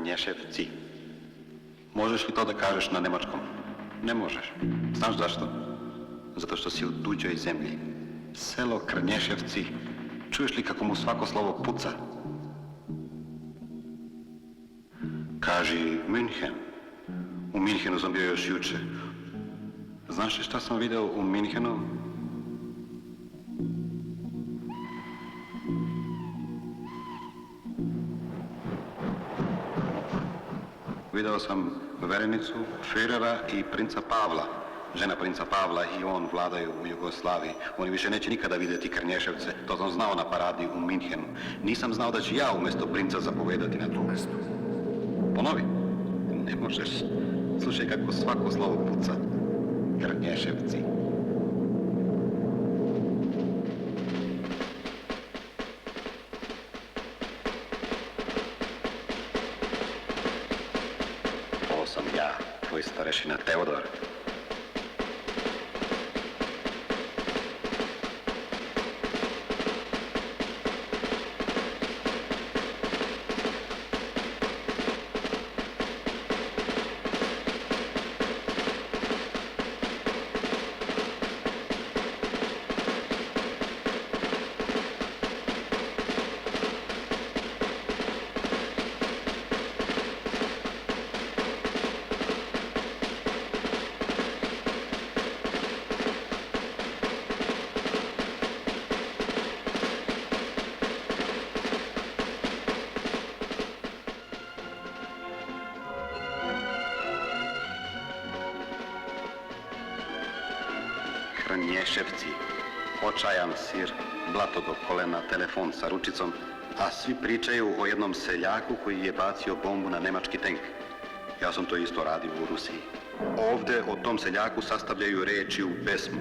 Krnješevci. Možeš li to da kažeš na nemačkom? Ne možeš. Znaš zašto? Zato što si u tuđoj zemlji. Selo Krnješevci. Čuješ li kako mu svako slovo puca? Kaži München. U Münchenu sam bio još juče. Znaš li šta sam video u Münchenu? Video sam verenicu, Führera i princa Pavla. Žena princa Pavla i on vladaju u Jugoslaviji. Oni više neće nikada vidjeti Krnješevce. To sam znao na paradi u Münchenu. Nisam znao da ću ja umjesto princa zapovedati na tom mjestu. Ponovi. Ne možeš. Slušaj kako svako slovo puca. Krnješevci. Ovo sam ja, tvoj starešina Teodor. Krnješevci, očajan sir, blato do kolena, telefon sa ručicom, a svi pričaju o jednom seljaku koji je bacio bombu na nemački tank. Ja sam to isto radio u Rusiji. Ovdje o tom seljaku sastavljaju reči u pesmu.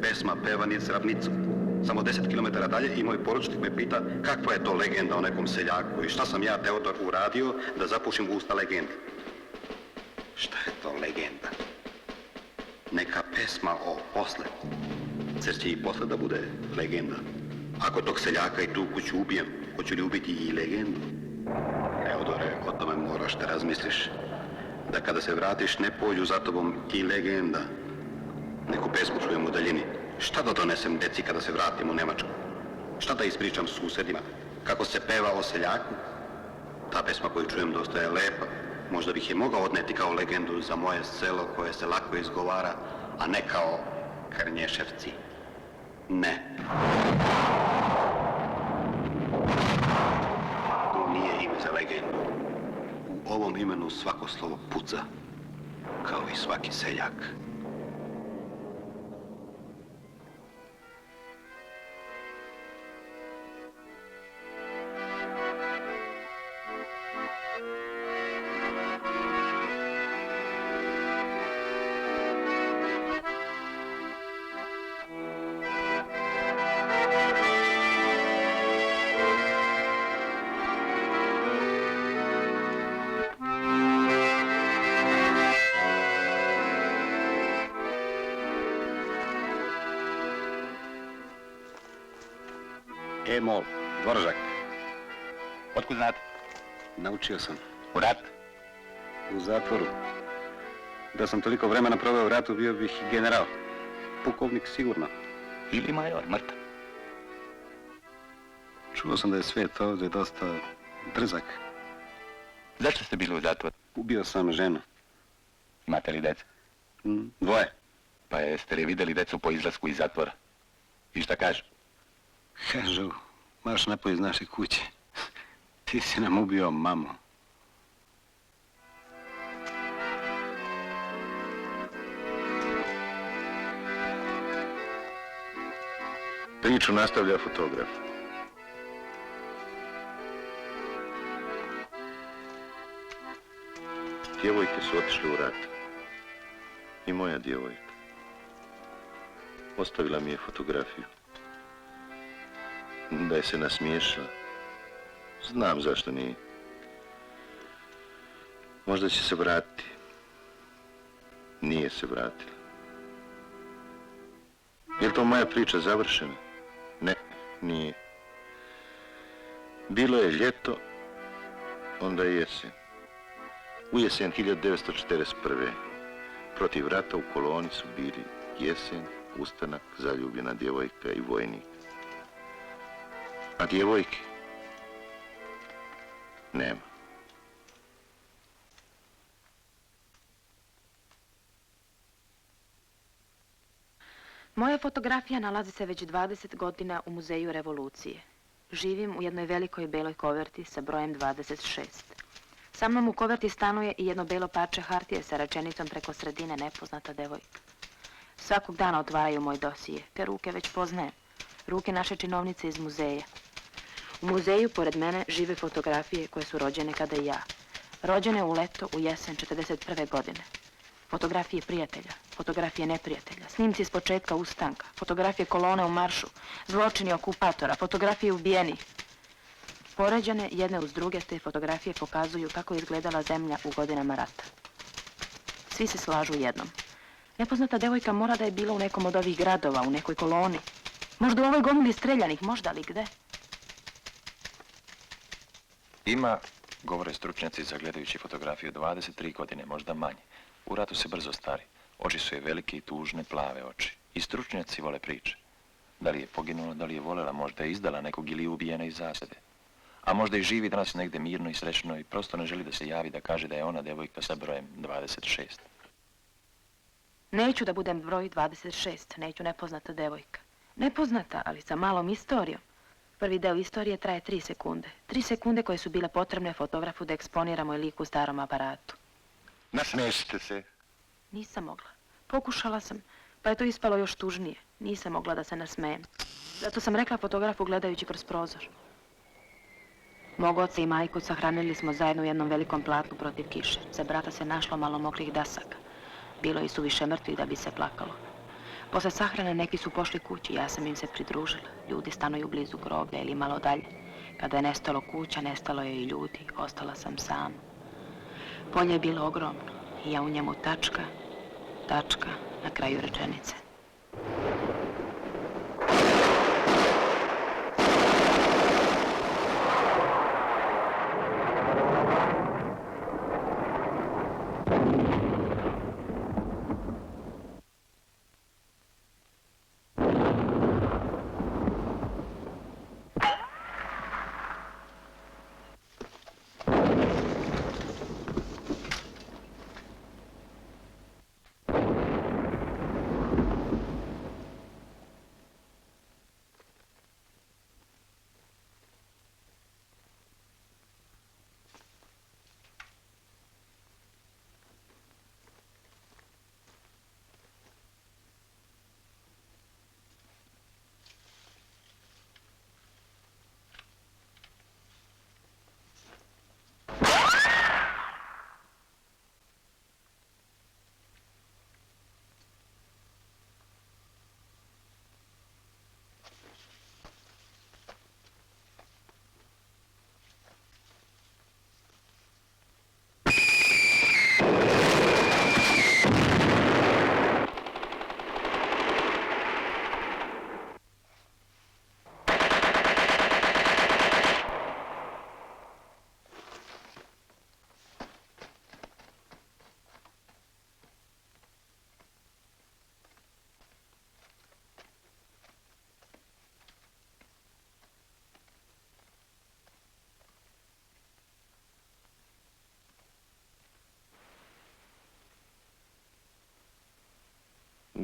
Pesma peva nic ravnicu. Samo 10 km dalje i moj poručnik me pita kakva je to legenda o nekom seljaku i šta sam ja, Teodor, uradio da zapušim usta legende. Šta je to legenda? Neka pesma o posle. Cer će i posle da bude legenda. Ako tog seljaka i tu kuću ubijem, hoću li ubiti i legendu? Teodore, o tome moraš da razmisliš. Da kada se vratiš ne pođu za tobom i legenda. Neku pesmu čujem u daljini. Šta da donesem deci kada se vratim u Nemačku? Šta da ispričam susedima? Kako se peva o seljaku? Ta pesma koju čujem dosta je lepa. Možda bih je mogao odneti kao legendu za moje selo koje se lako izgovara, a ne kao Krnješevci. Ne. To nije ime za legendu. U ovom imenu svako slovo puca, kao i svaki seljak. E-mol, Dvoržak. Otkud znate? Naučio sam. U rat? U zatvoru. Da sam toliko vremena proveo u ratu, bio bih general. Pukovnik sigurno. Ili major, mrtav. Čuo sam da je svijet ovdje dosta drzak. Zašto ste bili u zatvoru? Ubio sam ženu. Imate li dece? Dvoje. Pa jeste li vidjeli decu po izlasku iz zatvora? I šta kažu? Kažu, marš napoj iz naše kuće. Ti si nam ubio mamu. Priču nastavlja fotograf. Djevojke su otišle u rat. I moja djevojka. Ostavila mi je fotografiju. Da je se nasmiješila. Znam zašto nije. Možda će se vratiti. Nije se vratila. Je li to moja priča završena? Ne, nije. Bilo je ljeto, onda je jesen. U jesen 1941. Protiv rata u koloni su bili Jesen, Ustanak, Zaljubljena djevojka i Vojnik. A djevojke? Nema. Moja fotografija nalazi se već 20 godina u Muzeju revolucije. Živim u jednoj velikoj beloj koverti sa brojem 26. Sa mnom u koverti stanuje i jedno belo parče hartije sa rečenicom preko sredine nepoznata devojka. Svakog dana otvaraju moj dosije, te ruke već poznajem. Ruke naše činovnice iz muzeja. U muzeju, pored mene, žive fotografije koje su rođene kada i ja. Rođene u leto, u jesen 41. godine. Fotografije prijatelja, fotografije neprijatelja, snimci s početka ustanka, fotografije kolone u maršu, zločini okupatora, fotografije ubijenih. Poređane jedne uz druge, te fotografije pokazuju kako je izgledala zemlja u godinama rata. Svi se slažu jednom. Nepoznata devojka mora da je bila u nekom od ovih gradova, u nekoj koloni. Možda u ovoj gomili streljanih, možda li gde? Ima, govore stručnjaci zagledajući fotografiju, 23 godine, možda manje. U ratu se brzo stari. Oči su je velike i tužne, plave oči. I stručnjaci vole priče. Da li je poginula, da li je volela, možda je izdala nekog ili je ubijena iz zasede. A možda i živi danas negde mirno i srećno i prosto ne želi da se javi da kaže da je ona devojka sa brojem 26. Neću da budem broj 26, neću nepoznata devojka. Nepoznata, ali sa malom istorijom. Prvi deo istorije traje 3 sekunde. 3 sekunde koje su bile potrebne fotografu da eksponira moj lik u starom aparatu. Nasmiješite se. Nisam mogla. Pokušala sam, pa je to ispalo još tužnije. Nisam mogla da se nasmejem. Zato sam rekla fotografu gledajući kroz prozor. Mog oca i majku sahranili smo zajedno u jednom velikom platnu protiv kiše. Za brata se našlo malo mokrih dasaka. Bilo je suviše mrtvih da bi se plakalo. Posle sahrane neki su pošli kući, ja sam im se pridružila. Ljudi stanuju blizu groblja ili malo dalje. Kada je nestalo kuća, nestalo je i ljudi. Ostala sam sama. Polje je bilo ogromno i ja u njemu tačka na kraju rečenice.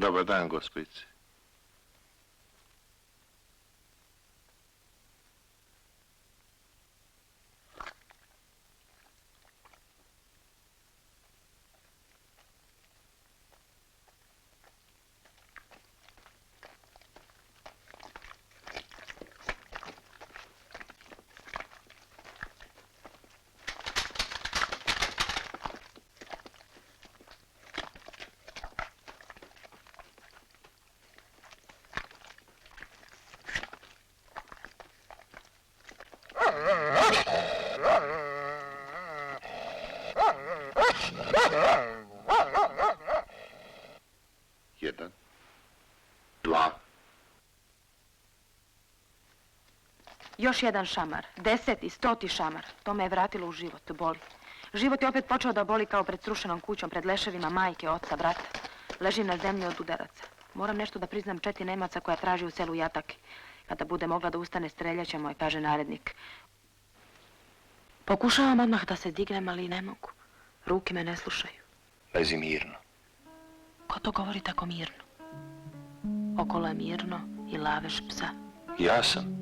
Dobar dan, gospođice. Jedan, dva. Još jedan šamar, 10. i 100. šamar. To me je vratilo u život, boli. Život je opet počeo da boli kao pred srušenom kućom, pred leševima majke, oca, brata. Ležim na zemlji od udaraca. Moram nešto da priznam četi Nemaca koja traži u selu Jataki. Kada bude mogla da ustane, streljaćemo je, kaže narednik. Pokušavam odmah da se dignem, ali ne mogu. Ruke me ne slušaju. Lezi mirno. Ko to govori tako mirno? Okolo je mirno i lavež psa. Ja sam.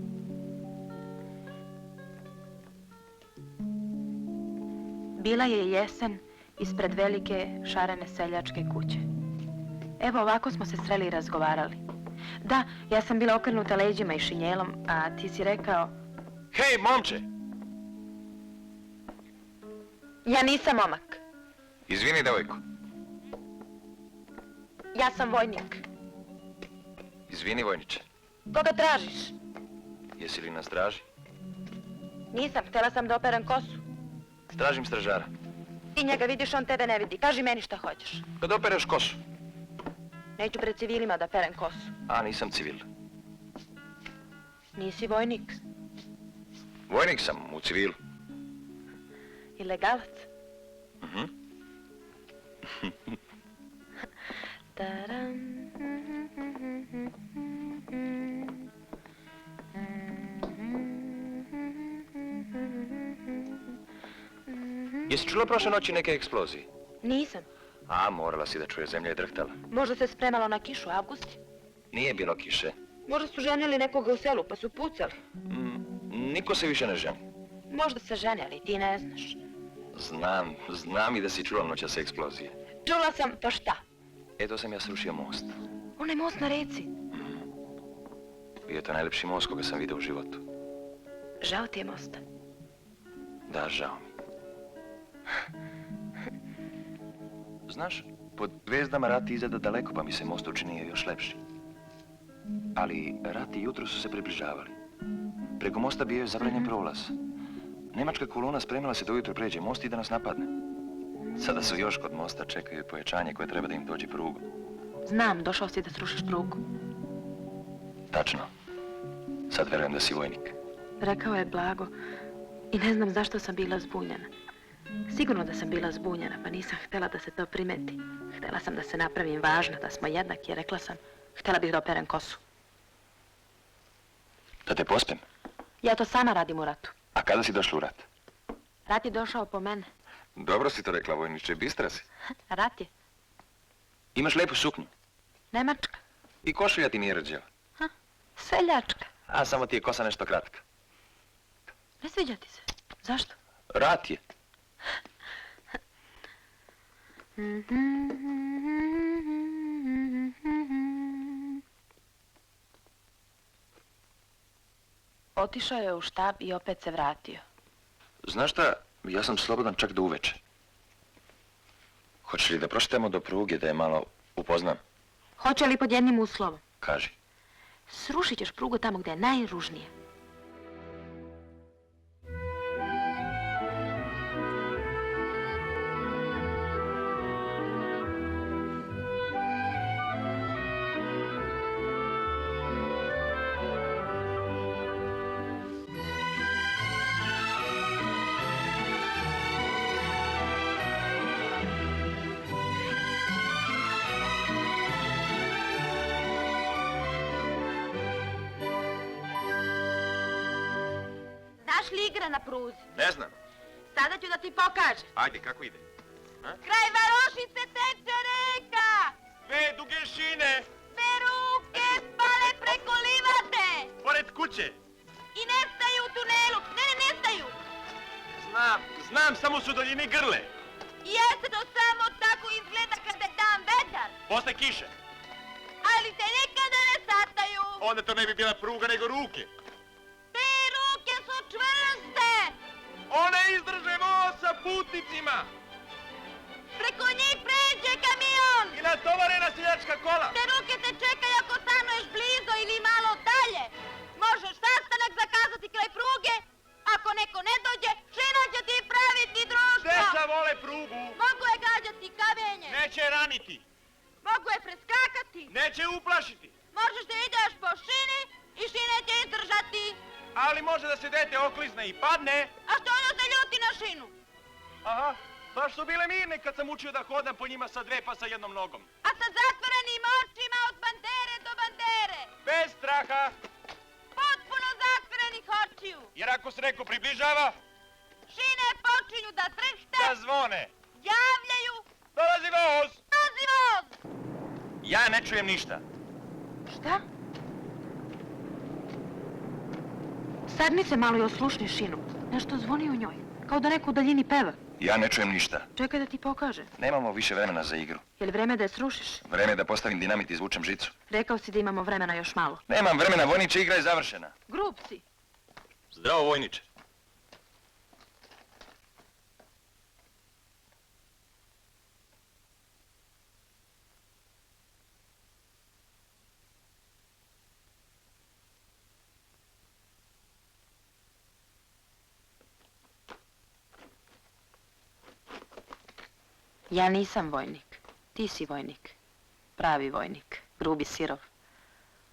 Bila je jesen ispred velike šarene seljačke kuće. Evo ovako smo se sreli i razgovarali. Da, ja sam bila okrenuta leđima i šinjelom, a ti si rekao... Hej, momče! Ja nisam momak. Izvini, devojko. Ja sam vojnik. Izvini, vojniče. Koga tražiš? Jesi li na straži? Nisam, htjela sam da operem kosu. Stražim stražara. Ti njega vidiš, on tebe ne vidi. Kaži meni šta hoćeš. Kad opereš kosu? Neću pred civilima da perem kosu. A, nisam civil. Nisi vojnik. Vojnik sam, u civilu. Ilegalac. Mhm. Taram. Jesi čula prošle noći neke eksplozije? Nisam. A, morala si da čuje, zemlja je drhtala. Možda se spremalo na kišu, avgusti. Nije bilo kiše. Možda su ženili nekoga u selu, pa su pucali. Niko se više ne ženi. Možda se žene, ali ti ne znaš. Znam i da si čula noćas eksplozije. Čula sam, to šta? Eto sam ja srušio most. Onaj most na reci. Bio je to najlepši most koga sam vidio u životu. Žao ti je mosta. Da, žao mi. Znaš, pod zvezdama rat izgleda daleko, pa mi se most učinio još lepši. Ali rat i jutro su se približavali. Preko mosta bio je zabranjen prolaz. Nemačka kolona spremila se da ujutro pređe most i da nas napadne. Sada su još kod mosta, čekaju pojačanje koje treba da im dođe prugu. Znam, došao si da srušiš prugu. Tačno. Sad verujem da si vojnik. Rekao je blago i ne znam zašto sam bila zbunjena. Sigurno da sam bila zbunjena, pa nisam htjela da se to primeti. Htjela sam da se napravim važna, da smo jednaki, rekla sam, htjela bih da operem kosu. Da te pospem? Ja to sama radim u ratu. A kada si došla u rat? Rat je došao po mene. Dobro si to rekla, vojniče, bistra si. Rat je. Imaš lepu suknju. Nemačka. I košulja ti nije rđava. Seljačka. A samo ti je kosa nešto kratka. Ne sviđa ti se. Zašto? Rat je. Otišao je u štab i opet se vratio. Znaš šta, ja sam slobodan čak do uveče. Hoćeš li da prošetamo do pruge, da je malo upoznam? Hoće li pod jednim uslovom? Kaži. Srušit ćeš prugu tamo gdje je najružnije. Znaš li igra na pruzi? Ne znam. Sada ću da ti pokažem. Ajde, kako ide? Kraj Varošice teče reka! Dve duge šine, Dve ruke spale preko livade! pored kuće. I nestaju u tunelu! Ne, nestaju! Znam, samo su doljini grle. Jeste, to samo tako izgleda kada je dan vetar. Posle kiše. Ali se nikada ne sataju! Onda to ne bi bila pruga, nego ruke. Te ruke su čvrste! One izdrže most sa putnicima. Preko njih pređe kamion! I natovarena seljačka kola. Te ruke te čekaju ako stanuješ blizu ili malo dalje. Možeš sastanak zakazati kraj pruge. Ako neko ne dođe, šina će ti praviti društvo. Deca vole prugu. Mogu je gađati kamenje. Neće raniti. Mogu je preskakati. Neće uplašiti. Možeš da ideš po šini i šine će izdržati. Ali može da se dete oklizne i padne. A što ono se ljuti na šinu? Aha, baš su bile mirne kad sam učio da hodam po njima sa dve pa sa jednom nogom. A sa zatvorenim očima od bandere do bandere. Bez straha, Potpuno zatvorenih očiju. jer ako se neko približava, Šine počinju da tršte, da zvone. javljaju, Dolazi voz! dolazi voz. Ja ne čujem ništa. Šta? Sadni se malo i oslušni Šinu. Nešto zvoni u njoj, kao da neko u daljini peva. Ja ne čujem ništa. Čekaj da ti pokaže. Nemamo više vremena za igru. Je li vreme da je srušiš? Vreme je da postavim dinamit i izvučem žicu. Rekao si da imamo vremena još malo. Nemam vremena, vojniče, igra je završena. Grub si. Zdravo, vojniče. Ja nisam vojnik. Ti si vojnik. Pravi vojnik. Grubi sirov.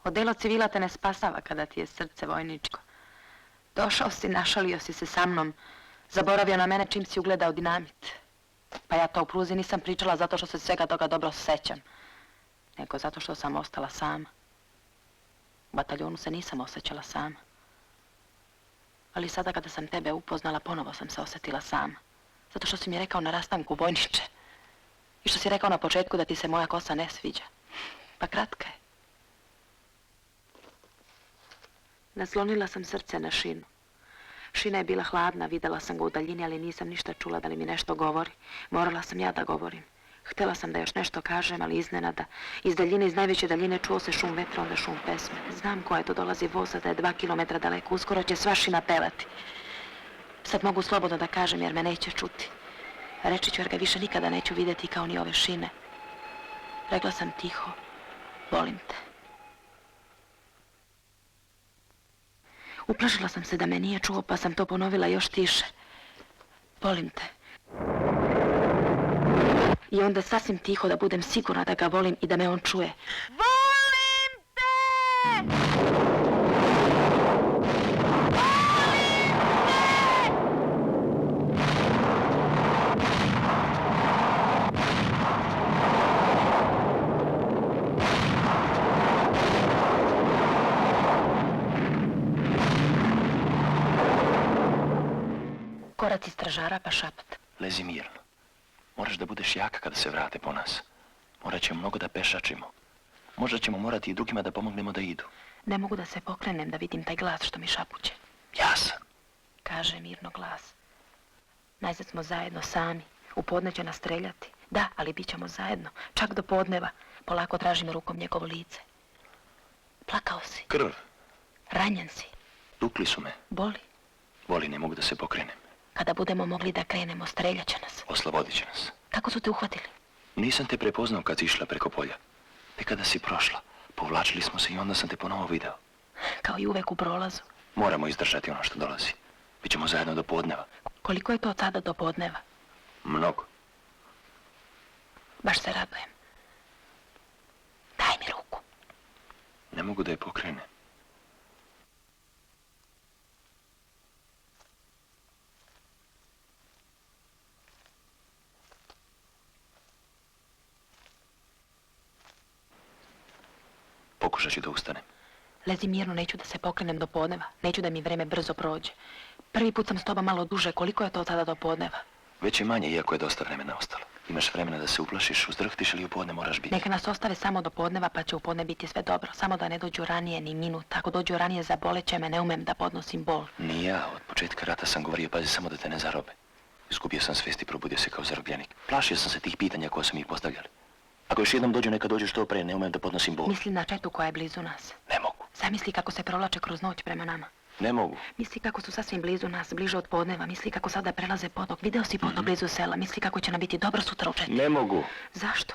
Odelo civila te ne spasava kada ti je srce vojničko. Došao si, našalio si se sa mnom. Zaboravio na mene čim si ugledao dinamit. Pa ja to u pruzi nisam pričala zato što se svega toga dobro sećam. Nego zato što sam ostala sama. U bataljonu se nisam osjećala sama. Ali sada kada sam tebe upoznala, ponovo sam se osjetila sama. Zato što si mi rekao na rastanku, vojniče. I što si rekao na početku da ti se moja kosa ne sviđa. Pa kratka je. Naslonila sam srce na Šinu. Šina je bila hladna, videla sam ga u daljini, ali nisam ništa čula da li mi nešto govori. Morala sam ja da govorim. Htjela sam da još nešto kažem, ali iznenada. Iz daljine, iz najveće daljine čuo se šum vetra, onda šum pesme. Znam koja je to dolazi voza, da je 2 kilometra daleko. Uskoro će sva Šina pevati. Sad mogu slobodno da kažem jer me neće čuti. Reći ću jer ga više nikada neću vidjeti kao ni ove Šine. Rekla sam tiho, volim te. Uplašila sam se da me nije čuo, pa sam to ponovila još tiše. Volim te. I onda sasvim tiho da budem sigurna da ga volim i da me on čuje. Volim te! Koraci stražara pa šapat. Lezi mirno. Moraš da budeš jaka kada se vrate po nas. Morat ćemo mnogo da pešačimo. Možda ćemo morati i drugima da pomognemo da idu. Ne mogu da se pokrenem da vidim taj glas što mi šapuće. Jasan. Kaže mirno glas. Najzad smo zajedno sami. U podne će nas streljati. Da, ali bit ćemo zajedno. Čak do podneva. Polako tražim rukom njegovo lice. Plakao si. Krv. Ranjen si. Tukli su me. Boli. Voli, ne mogu da se pokrenem. Kada budemo mogli da krenemo, streljat će nas. Oslobodit će nas. Kako su te uhvatili? Nisam te prepoznao kad si išla preko polja. Tek kada si prošla, povlačili smo se i onda sam te ponovo video. Kao i uvek u prolazu. Moramo izdržati ono što dolazi. Bićemo zajedno do podneva. Koliko je to od sada do podneva? Mnogo. Baš se radujem. Daj mi ruku. Ne mogu da je pokrenem. Pokušat ću da ustanem. Lezi mirno, neću da se pokrenem do podneva. Neću da mi vreme brzo prođe. Prvi put sam s tobom malo duže. Koliko je to od sada do podneva? Već je manje, iako je dosta vremena ostalo. Imaš vremena da se uplašiš, uzdrhtiš ili u podne moraš biti. Neka nas ostave samo do podneva, pa će u podne biti sve dobro. Samo da ne dođu ranije ni minut. Ako dođu ranije zaboleće me, ne umem da podnosim bol. Ni ja, od početka rata sam govorio, pazi samo da te ne zarobe. Izgubio sam svijest i probudio se kao zarobljenik. Plašio sam se tih pitanja koja su mi ih postavljali. Ako još jednom dođu, neka dođu što pre, ne umem da podnosim bol. Misli na četu koja je blizu nas. Ne mogu. Zamisli kako se provlače kroz noć prema nama. Ne mogu. Misli kako su sasvim blizu nas, bliže od podneva. Misli kako sada prelaze potok. Video si potok blizu sela. Misli kako će nam biti dobro sutra u 4. Ne mogu. Zašto?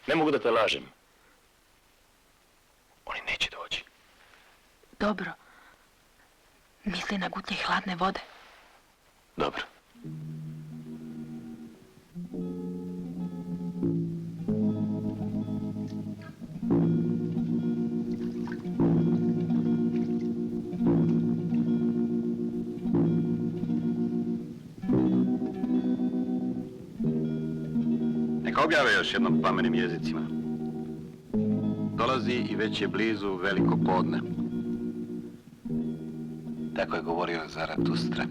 Ne mogu da te lažem. Oni neće doći. Dobro. Misli na gutnje hladne vode. Dobro. objave još jednom plamenim jezicima. Dolazi i već je blizu veliko podne. Tako je govorio Zaratustra.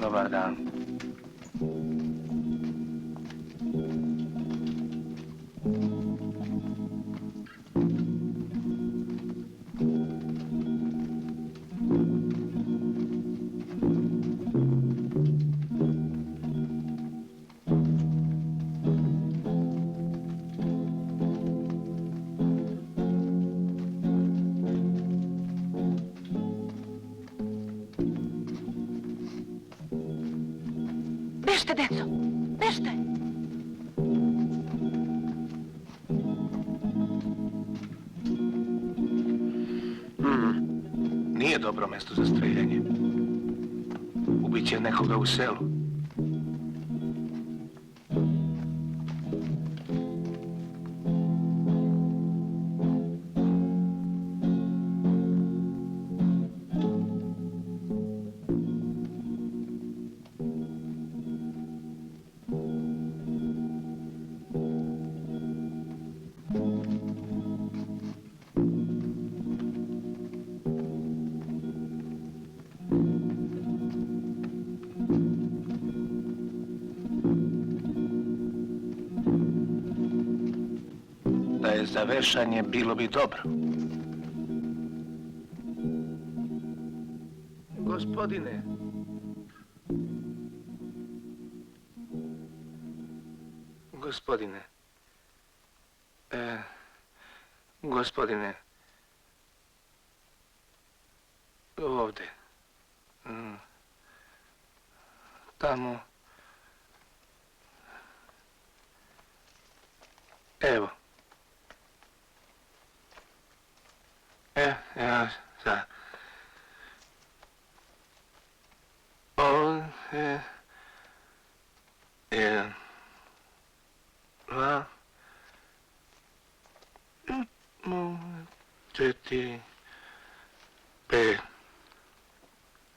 Dobar dan. Bežte, deco, bežte! Nije dobro mjesto za streljanje. Ubiće nekoga u selu. Da je za vešanje, bilo bi dobro. Gospodine. Gospodine. Gospodine. Ovdje. Tamo. Evo. Ja sad. On je... 1, 2, 4, 5.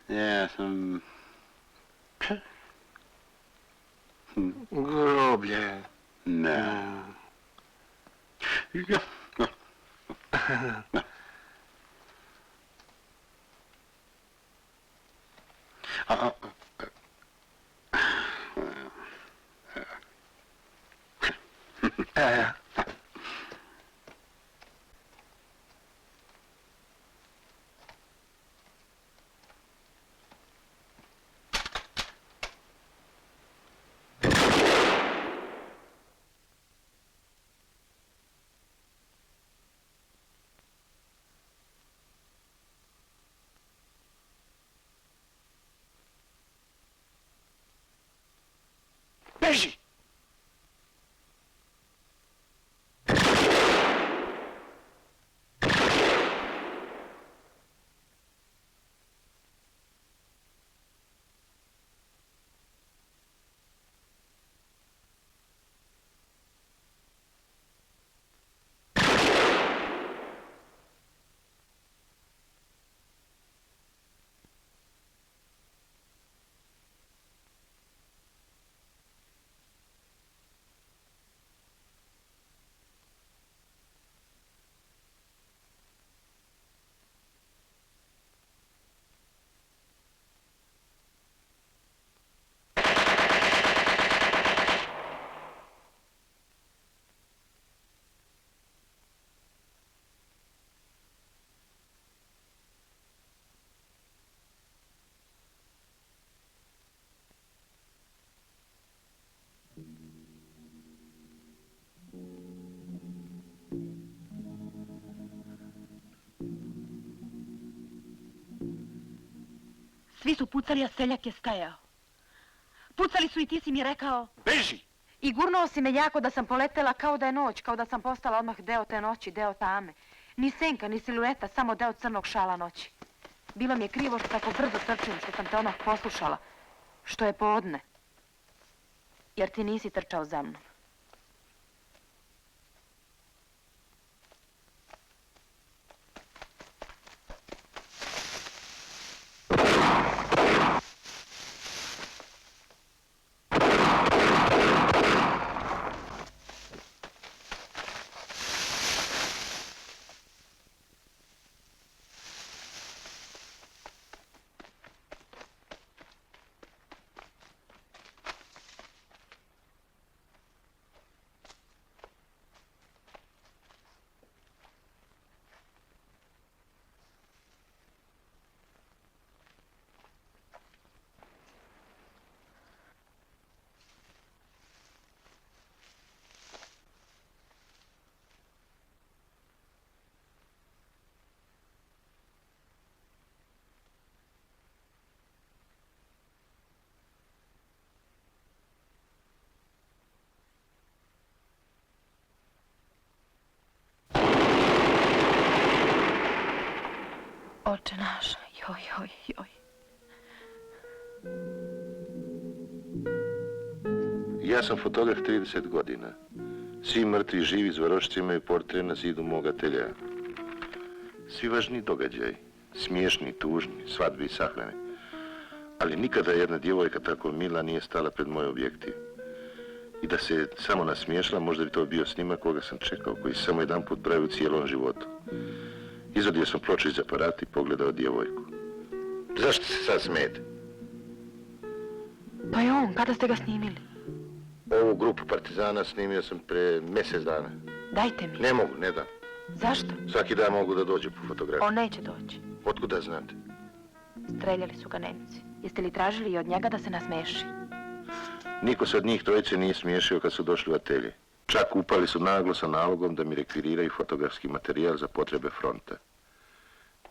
Ja sam... Groblje. Ne. Ja. Beži! Svi su pucali, a seljak je stajao. Pucali su i ti si mi rekao... Beži! I gurnuo si me jako da sam poletela kao da je noć, kao da sam postala odmah deo te noći, deo tame. Ni senka, ni silueta, samo deo crnog šala noći. Bilo mi je krivo što tako brzo trčim, što sam te odmah poslušala. Što je podne? Jer ti nisi trčao za mnom. Oče naš, joj. Ja sam fotograf 30 godina. Svi mrtvi živi zvarošci imaju portret na zidu mog ateljea. Svi važni događaji, smiješni, tužni, svadbe i sahrane. Ali nikada jedna djevojka tako mila nije stala pred moj objektiv. I da se samo nasmiješila, možda bi to bio snimak koga sam čekao, koji se samo jedan put pravi u cijelom životu. Izvadio sam ploču iz aparata i pogledao djevojku. Zašto se sad smijete? To je on, kada ste ga snimili? Ovu grupu partizana snimio sam pre mjesec dana. Dajte mi. Ne mogu, ne dam. Zašto? Svaki dan mogu da dođe po fotografiju. On neće doći. Otkuda znate? Streljali su ga Nemci. Jeste li tražili i od njega da se nasmeši? Niko se od njih trojice nije smiješio kad su došli u atelje. Čak upali su naglo sa nalogom da mi rekviriraju fotografski materijal za potrebe fronta.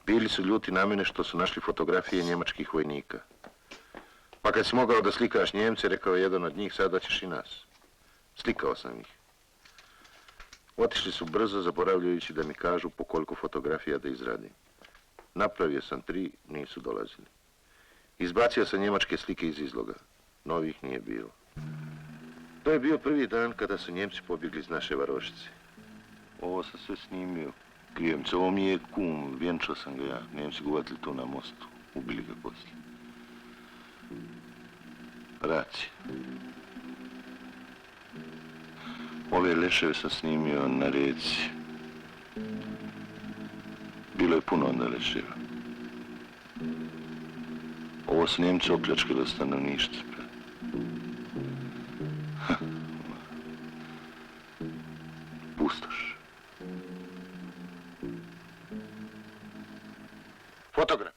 Bili su ljuti na mene što su našli fotografije njemačkih vojnika. Pa kad si mogao da slikaš Njemce, rekao je jedan od njih, sada ćeš i nas. Slikao sam ih. Otišli su brzo, zaboravljajući da mi kažu po koliko fotografija da izradim. Napravio sam 3, nisu dolazili. Izbacio sam njemačke slike iz izloga. Novih nije bilo. To je bio prvi dan kada su Njemci pobjegli iz naše varošice. Ovo sam sve snimio. Klijemce, ovo mi je kum, vjenčao sam ga ja. Njemci ga uvatili tu na mostu. Ubili ga poslije. Racija. Ove leševe sam snimio na rijeci. Bilo je puno onda leševa. Ovo su Njemci opljačkali od stanovništva. Pustoš. Fotograf,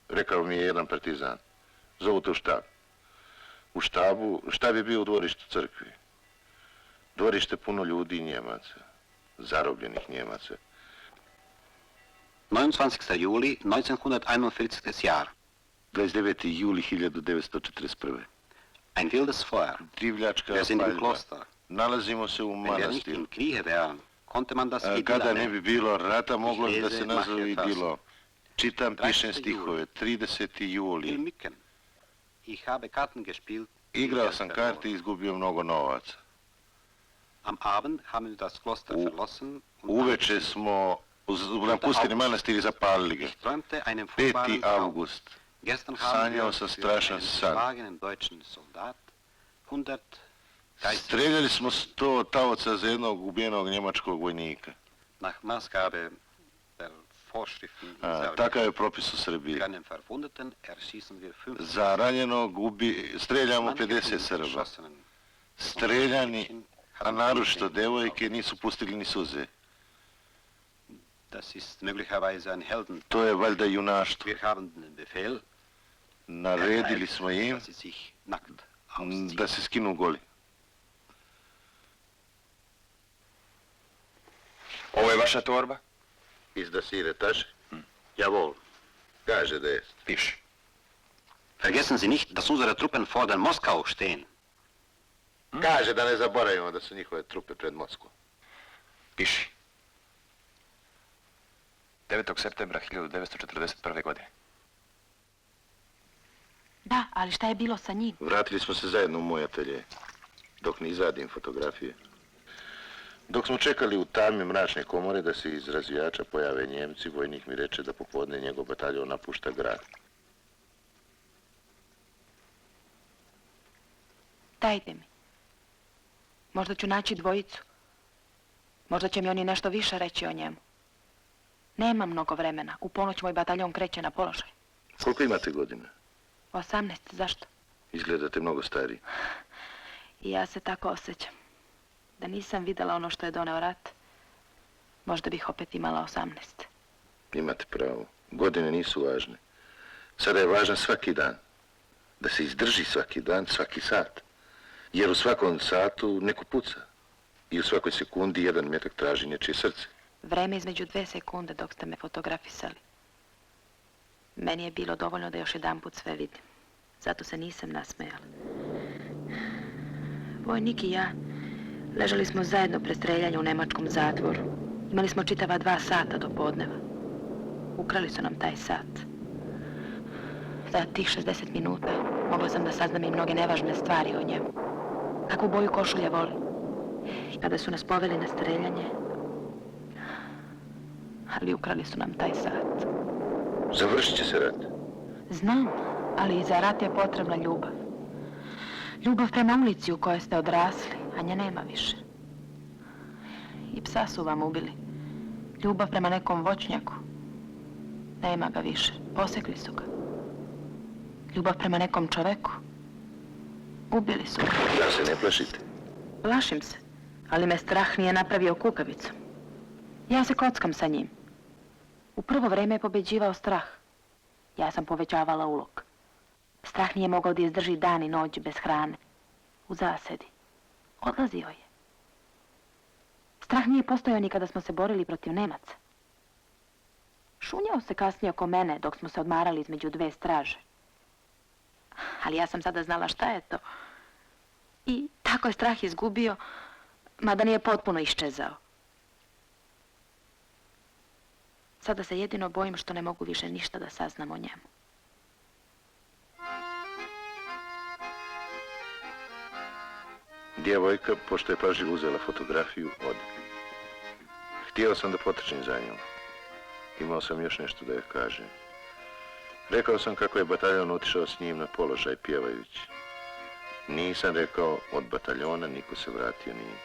rekao mi je jedan partizan. Zovu te u štab. U štab je bio u dvorištu crkvi. Dvorište puno ljudi i Njemaca. Zarobljenih Njemaca. 29. juli 1941. Jahr. 29. juli 1941. Ein wildes Feuer. Divljačka Wir sind im paljba. Kloster. Nalazimo se u Wenn wir nicht manastiru. im Kriege wären, konnte man das Idyll Kada ne nennen. bi bilo rata, moglo bi da se Leze, nazove mache fast. idilo. Čitam, 30. pišem stihove. 30. Il juli. Mücken. Ich habe Karten gespielt. Igrao sam karte i izgubio mnogo novaca. Am Abend haben wir das Kloster verlassen. und Uveče smo napustili manastir i zapalili ga. Ich träumte einen 5. furchtbaren Traum. avgust. Gestern haben Sanjao wir sam für strašan einen san. geschlagenen deutschen Soldat 100 Geiseln Streljali smo 100 taoca za jednog ubijenog njemačkog vojnika. nach Maßgabe der Vorschriften in Takav je propis u Srbiji. Für einen Verwundeten erschießen wir 5 Za ranjenog streljamo 50 Srba. Streljani, a naročito devojke, nisu pustili ni suze. Das ist möglicherweise ein Helden. To je valjda junaštvo. Wir haben den Befehl, Naredili smo im dass sie sich nackt ausziehen. da se skinu goli. Ovo je vaša torba? Iz da sire taše? Javol. Kaže da jest. Piši. Vergessen Sie nicht, dass unsere Truppen vor der Moskau stehen. Kaže da ne zaboravimo da su njihove trupe pred Moskvom. Piši. 9. septembra 1941. godine. Da, ali šta je bilo sa njim? Vratili smo se zajedno u moj atelje, dok ne izradim fotografije. Dok smo čekali u tami mračne komore da se iz razvijača pojave Njemci, vojnik mi reče da popodne njegov bataljon napušta grad. Dajte mi. Možda ću naći dvojicu. Možda će mi oni nešto više reći o njemu. Nema mnogo vremena. U ponoć moj bataljon kreće na položaj. Koliko imate godina? 18, zašto? Izgledate mnogo stariji. I ja se tako osjećam. Da nisam vidjela ono što je doneo rat, možda bih opet imala 18. Imate pravo. Godine nisu važne. Sada je važan svaki dan. Da se izdrži svaki dan, svaki sat. Jer u svakom satu neko puca. I u svakoj sekundi jedan metak traži nečije srce. Vreme između 2 sekunde dok ste me fotografisali. Meni je bilo dovoljno da još jedan put sve vidim. Zato se nisam nasmejala. Vojnik i ja ležali smo zajedno pred streljanjem u nemačkom zatvoru. Imali smo čitava 2 sata do podneva. Ukrali su nam taj sat. Za tih 60 minuta mogla sam da saznam i mnoge nevažne stvari o njemu. Kakvu boju košulje voli. I kada su nas poveli na streljanje, ali ukrali su nam taj sat. Završit će se rat. Znam, ali i za rat je potrebna ljubav. Ljubav prema ulici u kojoj ste odrasli, a nje nema više. I psa su vam ubili. Ljubav prema nekom voćnjaku. Nema ga više. Posekli su ga. Ljubav prema nekom čoveku. Ubili su ga. Da se ne plašite. Plašim se, ali me strah nije napravio kukavicom. Ja se kockam sa njim. U prvo vreme je pobeđivao strah. Ja sam povećavala ulog. Strah nije mogao da izdrži dan i noć bez hrane. U zasedi. Odlazio je. Strah nije postojao ni kada smo se borili protiv Nemaca. Šunjao se kasnije oko mene dok smo se odmarali između 2 straže. Ali ja sam sada znala šta je to. I tako je strah izgubio, mada nije potpuno iščezao. Sada se jedino bojim što ne mogu više ništa da saznam o njemu. Djevojka, pošto je pažljivo uzela fotografiju, ode. Htio sam da potrčim za njom. Imao sam još nešto da joj kažem. Rekao sam kako je bataljon otišao s njim na položaj pjevajući. Nisam rekao od bataljona niko se vratio nije.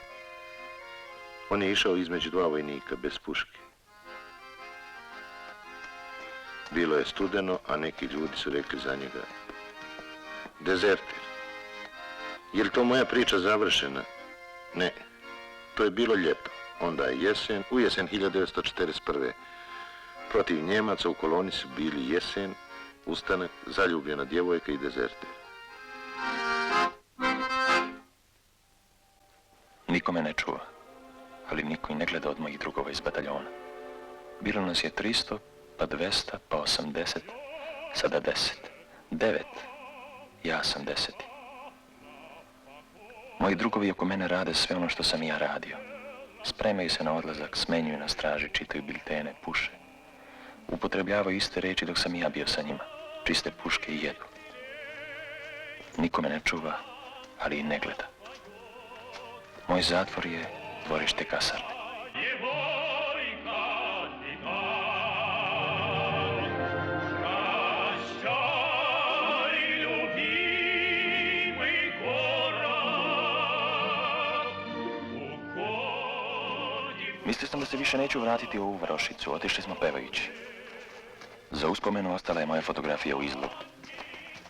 On je išao između 2 vojnika bez puške. Bilo je studeno, a neki ljudi su rekli za njega dezerter. Je li to moja priča završena? Ne. To je bilo ljeto. Onda je jesen, u jesen 1941. Protiv Njemaca u koloni su bili Jesen, Ustanak, Zaljubljena djevojka i dezerter. Niko me ne čuva, ali niko i ne gleda od mojih drugova iz bataljona. Bilo nas je 300, pa 200, pa 80, sada 10. 9. Ja sam 10. Moji drugovi oko mene rade sve ono što sam i ja radio. Spremaju se na odlazak, smenjuju na straži, čitaju biltene, puše. Upotrebljavaju iste reči dok sam i ja bio sa njima. Čiste puške i jedu. Niko me ne čuva, ali i ne gleda. Moj zatvor je dvorište kasarne. Mislio sam da se više neću vratiti u ovu varošicu. Otišli smo pevajući. Za uspomenu ostala je moja fotografija u izlogu.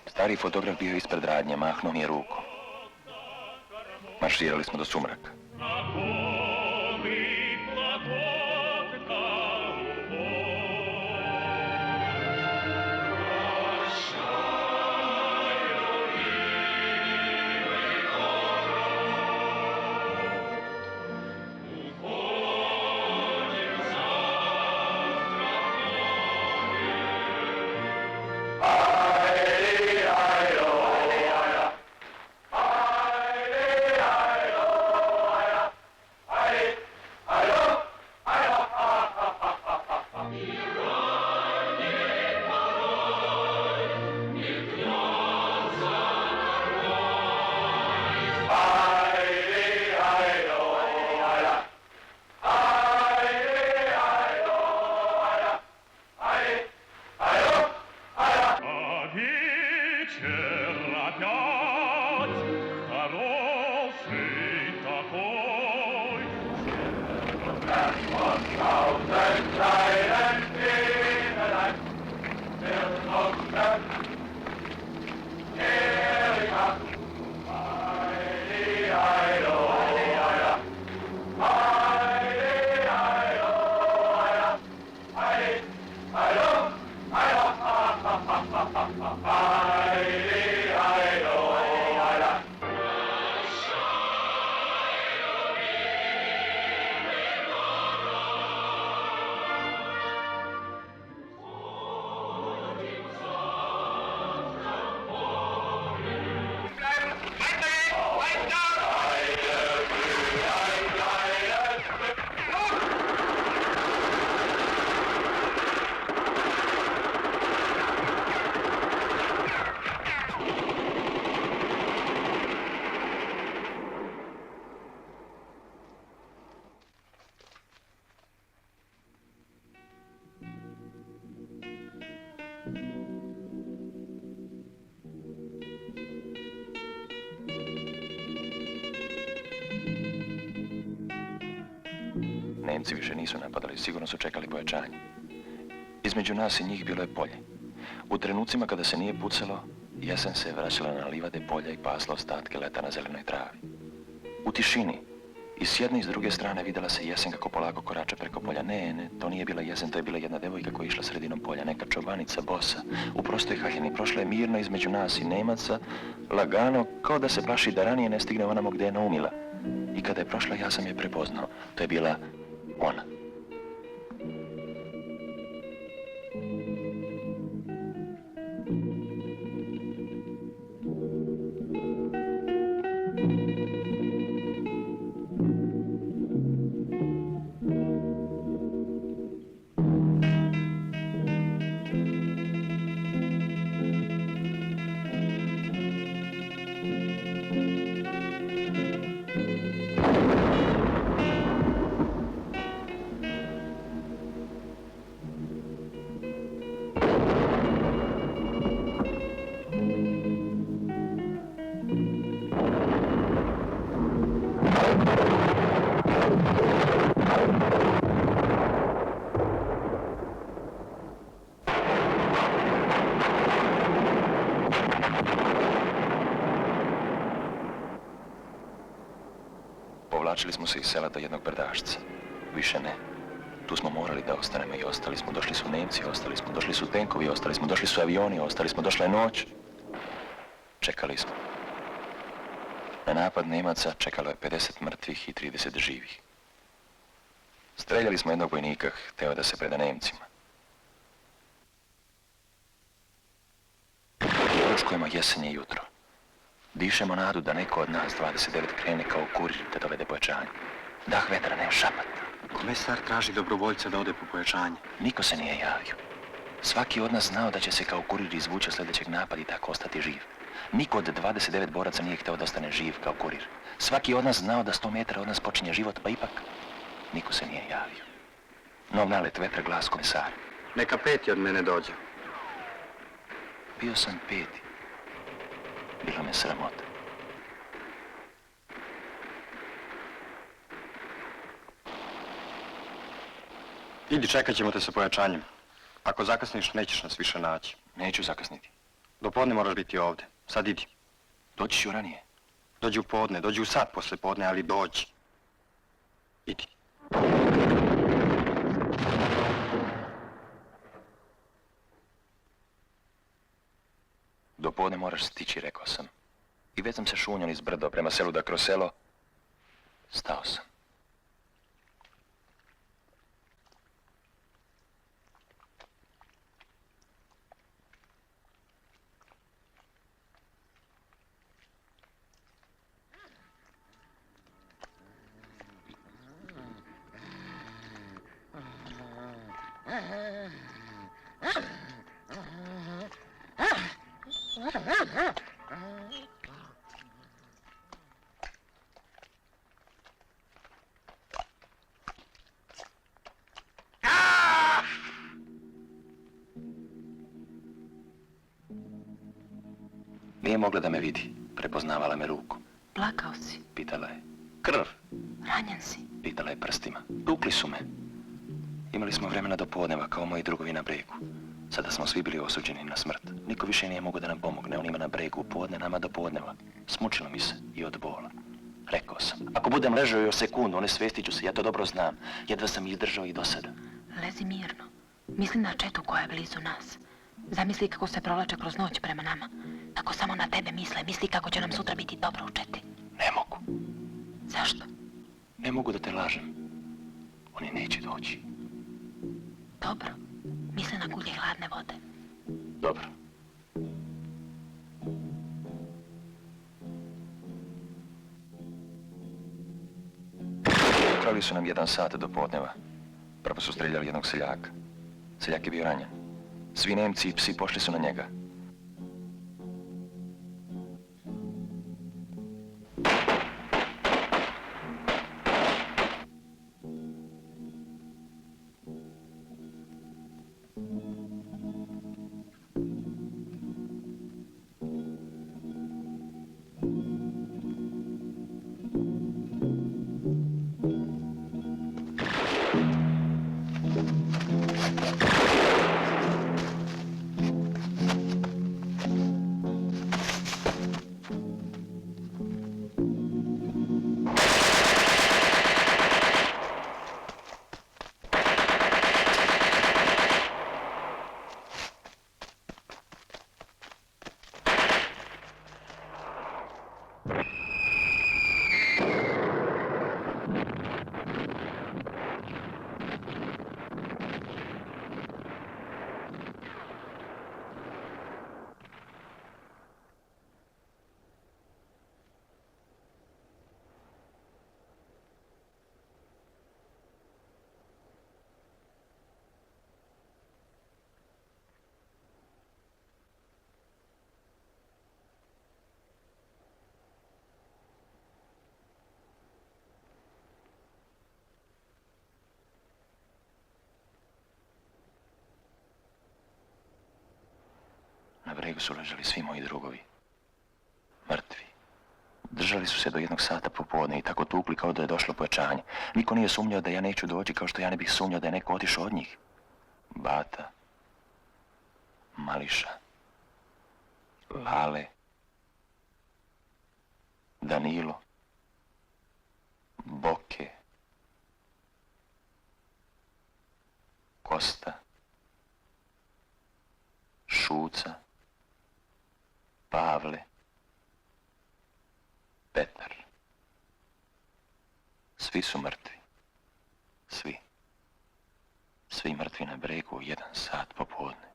Stari fotograf bio ispred radnje, mahnuo mi je rukom. Marširali smo do sumraka. Nemci više nisu napadali, sigurno su čekali pojačanje. Između nas i njih bilo je polje. U trenucima kada se nije pucalo, jesen se vraćala na livade polja i pasla ostatke leta na zelenoj travi. U tišini, i s jedne i s druge strane vidjela se jesen kako polako korača preko polja. Ne, to nije bila jesen, to je bila jedna devojka koja je išla sredinom polja, neka čobanica, bosa, u prostoj haljini. Prošla je mirno između nas i Nemaca, lagano, kao da se plaši da ranije ne stigne onamo gdje je naumila. I kada je prošla, ja sam je prepoznao. To je bila ona. Povlačili smo se iz sela do jednog brdašca. Više ne. Tu smo morali da ostanemo i ostali smo. Došli su Nemci, ostali smo. Došli su tenkovi, ostali smo. Došli su avioni, ostali smo. Došla je noć. Čekali smo. Na napad Nemaca čekalo je 50 mrtvih i 30 živih. Streljali smo jednog vojnika, hteo da se preda Nemcima. Ručkujemo jesenje jutro. Dišemo nadu da neko od nas 29 krene kao kurir da dovede pojačanje. Dah vetra, ne šapat. Komesar traži dobrovoljca da ode po pojačanje. Niko se nije javio. Svaki od nas znao da će se kao kurir izvući od sljedećeg napada i tako ostati živ. Niko od 29 boraca nije hteo da ostane živ kao kurir. Svaki od nas znao da 100 metara od nas počinje život, pa ipak niko se nije javio. Nov nalet vetra, glas komesara. Neka peti od mene dođe. Bio sam peti. Bilo me sramota. Idi, čekat ćemo te sa pojačanjem. Ako zakasniš, nećeš nas više naći. Neću zakasniti. Do podne moraš biti ovdje. Sad idi. Doći ću ranije. Dođi u podne, dođi u sat posle podne, ali dođi. Idi. Do podne moraš stići, rekao sam. I već sam se šunjao iz brdo prema selu da kroz selo. Stao sam. Nije mogla da me vidi. Prepoznavala me ruku. Plakao si. Pitala je. Krv. Ranjen si. Pitala je prstima. Tukli su me. Imali smo vremena do podneva, kao moji drugovi na bregu. Sada smo svi bili osuđeni na smrt. Niko više nije mogao da nam pomogne. On ima na bregu u podne, nama do podneva. Smučilo mi se i od bola. Rekao sam. Ako budem ležao još sekundu, onesvestit ću se, ja to dobro znam. Jedva sam izdržao i do sada. Lezi mirno. Misli na četu koja je blizu nas. Zamisli kako se provlače kroz noć prema nama. Ako samo na tebe misle, misli kako će nam sutra biti dobro u četi. Ne mogu. Zašto? Ne mogu da te lažem. Oni neće doći. Dobro. Misli na kulje hladne vode. Dobro. Krali su nam 1 sat do podneva. Prvo su streljali jednog seljaka. Seljak je bio ranjen. Svi Nemci i psi pošli su na njega. Na bregu su ležali svi moji drugovi. Mrtvi. Držali su se do 1 sata popodne i tako tukli kao da je došlo pojačanje. Niko nije sumnjao da ja neću doći kao što ja ne bih sumnjao da je neko otišao od njih. Bata. Mališa. Lale. Danilo. Boke. Kosta. Šuca. Pavle. Petar. Svi su mrtvi. Svi. Svi mrtvi na bregu u 1 sat popodne.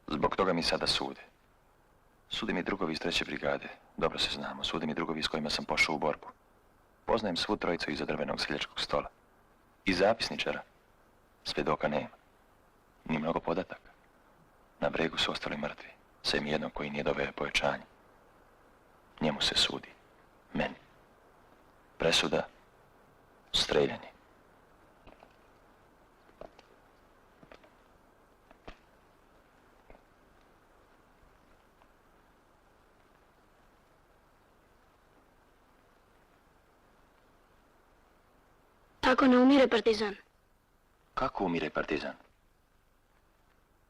Zbog toga mi sada sude. Sude mi drugovi iz 3. brigade. Dobro se znamo. Sude mi drugovi s kojima sam pošao u borbu. Poznajem svu trojicu iza drvenog seljačkog stola. I zapisničara. Svjedoka nema. Ni mnogo podataka. Na bregu su ostali mrtvi. Sem jednog koji nije doveo pojačanje. Njemu se sudi. Meni. Presuda. Streljanje. Tako ne umire partizan. Kako umire partizan?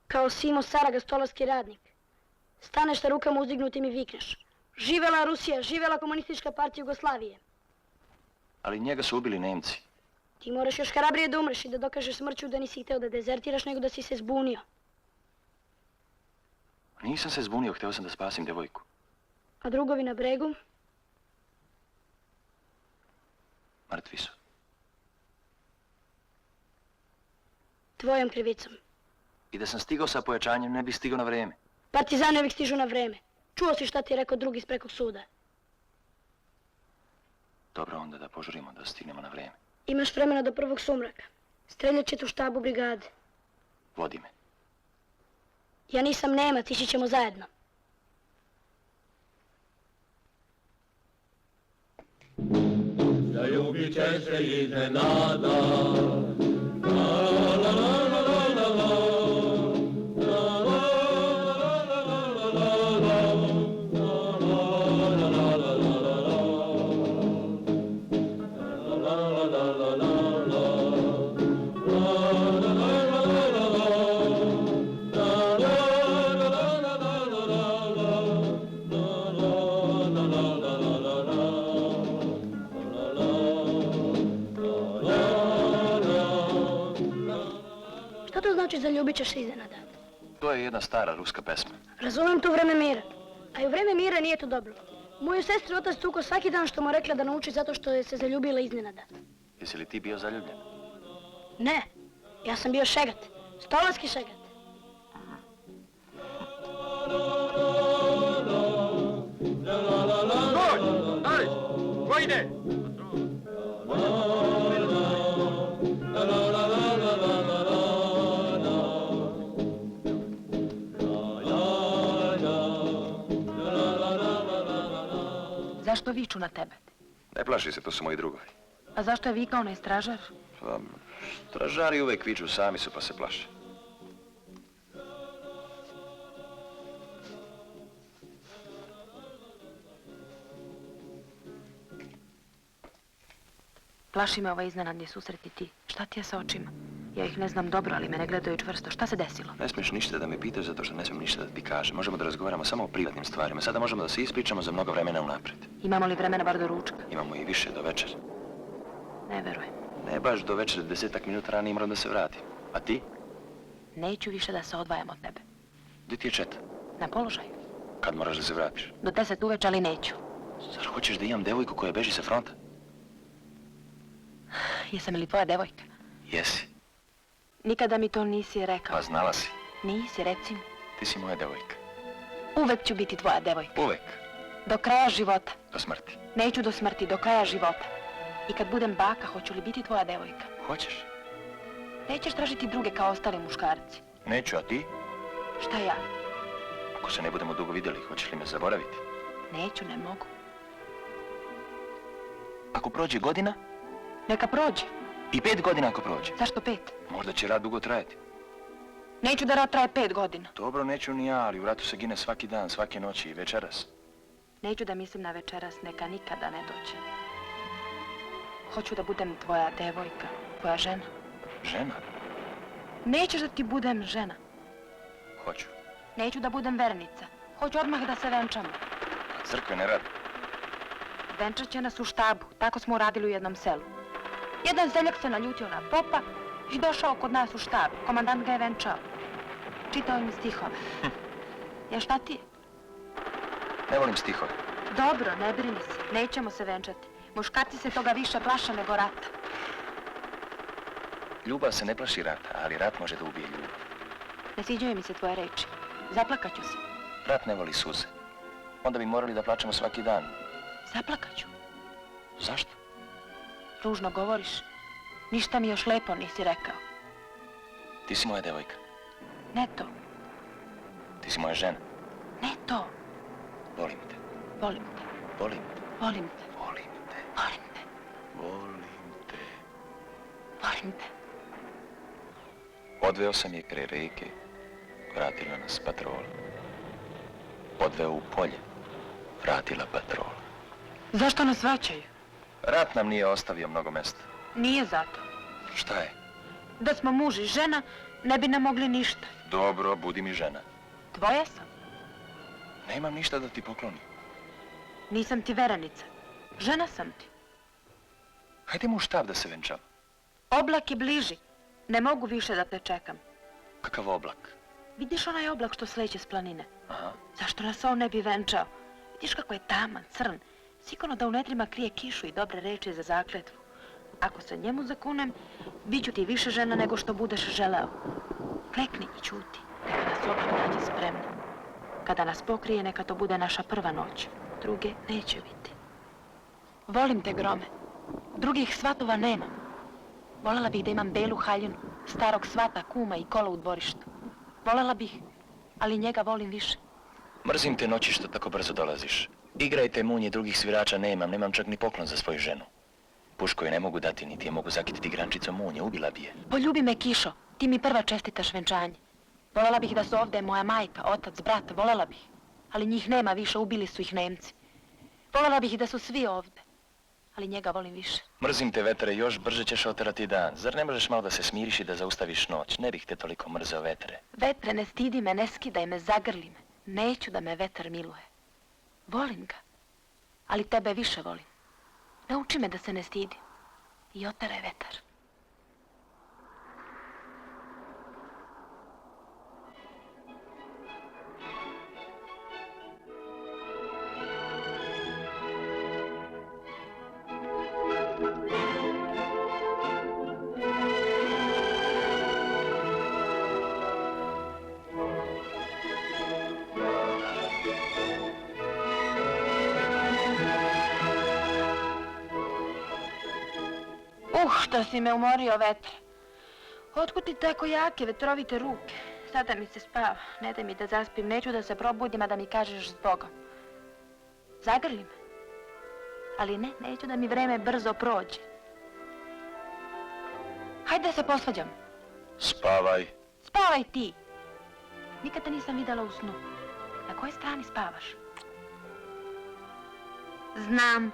Kao Simo Saraga, stolarski radnik. Staneš sa rukama uzdignutim i vikneš: živela Rusija, živela komunistička partija Jugoslavije. Ali njega su ubili Nemci. Ti moraš još hrabrije da umreš i da dokažeš smrću da nisi hteo da dezertiraš, nego da si se zbunio. Nisam se zbunio, hteo sam da spasim devojku. A drugovi na bregu? Mrtvi su. Tvojom krivicom. I da sam stigao sa pojačanjem, ne bih stigao na vreme. Partizani uvijek stižu na vreme. Čuo si šta ti je rekao drugi iz prekog suda. Dobro, onda da požurimo da stignemo na vreme. Imaš vremena do 1. sumraka. Streljat će tu štabu brigade. Vodi me. Ja nisam Nemac, ići ćemo zajedno. Zaljubit će se iznenada. La la la la la la la la. Znači, zaljubit ćeš se iznenada. To je jedna stara ruska pesma. Razumem to vreme mira. A i u vreme mira nije to dobro. Moju sestru otac tuko svaki dan što mu rekla da nauči zato što je se zaljubila iznenada. Jesi li ti bio zaljubljen? Ne, ja sam bio šegat. Stolarski šegat. Dođi! Dali! Ko ide? Zašto viču na tebe? Ne plaši se, to su moji drugovi. A zašto je vikao onaj stražar? Pa, stražari uvek viču, sami su pa se plaše. Plaši me ovaj iznenadni susret i ti. Šta ti je sa očima? Ja ih ne znam dobro, ali me ne gledaju čvrsto. Šta se desilo? Ne smiješ ništa da me pitaš zato što ne smijem ništa da ti kažem. Možemo da razgovaramo samo o privatnim stvarima. Sada možemo da se ispričamo za mnogo vremena unaprijed. Imamo li vremena bar do ručka? Imamo i više do večera. Ne verujem. Ne baš do večera, 10 minuta ranije moram da se vratim. A ti? Neću više da se odvajam od tebe. Gdje ti je četa? Na položaju. Kad moraš da se vratiš? Do 10 uveče, ali neću. Zar hoćeš da imam devojku koja beži sa fronta? Jesam li tvoja devojka? Jesi. Nikada mi to nisi rekao. Pa znala si. Nisi, reci mi. Ti si moja devojka. Uvek ću biti tvoja devojka. Uvek. Do kraja života. Do smrti. Neću do smrti, do kraja života. I kad budem baka, hoću li biti tvoja devojka? Hoćeš? Nećeš tražiti druge kao ostali muškarci. Neću, a ti? Šta ja? Ako se ne budemo dugo vidjeli, hoćeš li me zaboraviti? Neću, ne mogu. Ako prođe godina? Neka prođe. I 5 godina ako prođe? Zašto 5? Možda će rat dugo trajati. Neću da rat traje 5 godina. Dobro, neću ni ja, ali u ratu se gine svaki dan, svake noći i večeras. Neću da mislim na večeras, neka nikada ne dođe. Hoću da budem tvoja devojka, tvoja žena. Žena? Nećeš da ti budem žena. Hoću. Neću da budem vernica. Hoću odmah da se venčamo. A crkve ne rade. Venčat će nas u štabu, tako smo uradili u jednom selu. Jedan seljak se naljutio na popa i došao kod nas u štab. Komandant ga je venčao. Čitao im stihove. Ja šta ti je? Ne volim stihove. Dobro, ne brini se, nećemo se venčati. Muškarci se toga više plaše nego rata. Ljubav se ne plaši rata, ali rat može da ubije ljubav. Ne sviđaju mi se tvoje reči. Zaplakaću se. Rat ne voli suze. Onda bi morali da plačemo svaki dan. Zaplakaću. Zašto? Ružno govoriš. Ništa mi još lepo nisi rekao. Ti si moja devojka. Ne to. Ti si moja žena. Ne to. Volim te. Volim te. Volim te. Volim te. Volim te. Volim te. Volim te. Volim te. Odveo sam je kraj reke, vratila nas patrola. Odveo u polje, vratila patrola. Zašto nas vraćaju? Rat nam nije ostavio mnogo mesta. Nije zato. Šta je? Da smo muž i žena, ne bi nam mogli ništa. Dobro, budi mi žena. Tvoja sam. Nemam ništa da ti poklonim. Nisam ti verenica. Žena sam ti. Hajdemo u štab da se venčamo. Oblak je bliži. Ne mogu više da te čekam. Kakav oblak? Vidiš onaj oblak što sleće s planine? Aha. Zašto nas on ne bi venčao? Vidiš kako je taman, crn. Sigurno da u nedrima krije kišu i dobre reči za zakletvu. Ako se njemu zakunem, bit ću ti više žena nego što budeš želeo. Klekni i ćuti. Neka nas oblak nađe spremno. Kada nas pokrije, neka to bude naša prva noć. Druge neće biti. Volim te, Grome. Drugih svatova nema. Volela bih da imam belu haljinu, starog svata, kuma i kola u dvorištu. Volela bih, ali njega volim više. Mrzim te noći što tako brzo dolaziš. Igrajte munje, drugih svirača nemam čak ni poklon za svoju ženu. Pušku je ne mogu dati, niti je mogu zakititi grančicom munje, ubila bi je. Poljubi me, Kišo, ti mi prva čestitaš venčanje. Volela bih da su ovdje moja majka, otac, brat, volela bih. Ali njih nema više, ubili su ih Nemci. Volela bih da su svi ovdje, ali njega volim više. Mrzim te, vetre, još brže ćeš oterati dan. Zar ne možeš malo da se smiriš i da zaustaviš noć? Ne bih te toliko mrzeo, vetre. Vetre, ne stidi me, ne skidaj me, zagrli me. Neću da me vetar miluje. Volim ga, ali tebe više volim. Nauči me da se ne stidim i oteraj vetar. Što si me umorio, vetre. Otkud ti tako jake, vetrovite ruke? Sada mi se spava, ne daj mi da zaspim, neću da se probudim, a da mi kažeš zbogom. Zagrli me. Ali ne, neću da mi vreme brzo prođe. Hajde da se posvađam. Spavaj. Spavaj ti. Nikad te nisam vidjela u snu. Na kojoj strani spavaš? Znam.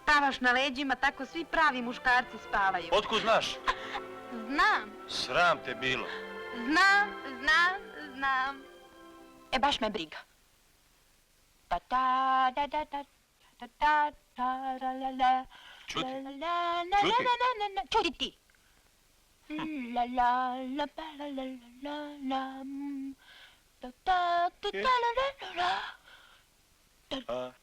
Spavaš na leđima, tako svi pravi muškarci spavaju. Otkud znaš? Znam. Sram te bilo. Znam. E, baš me briga. Ta ta da da da ta ta ta la la la. Čuti. Čuti. Čuti ti. La la la pa la la la la. Ta ta ta ta la la la. Ta ta.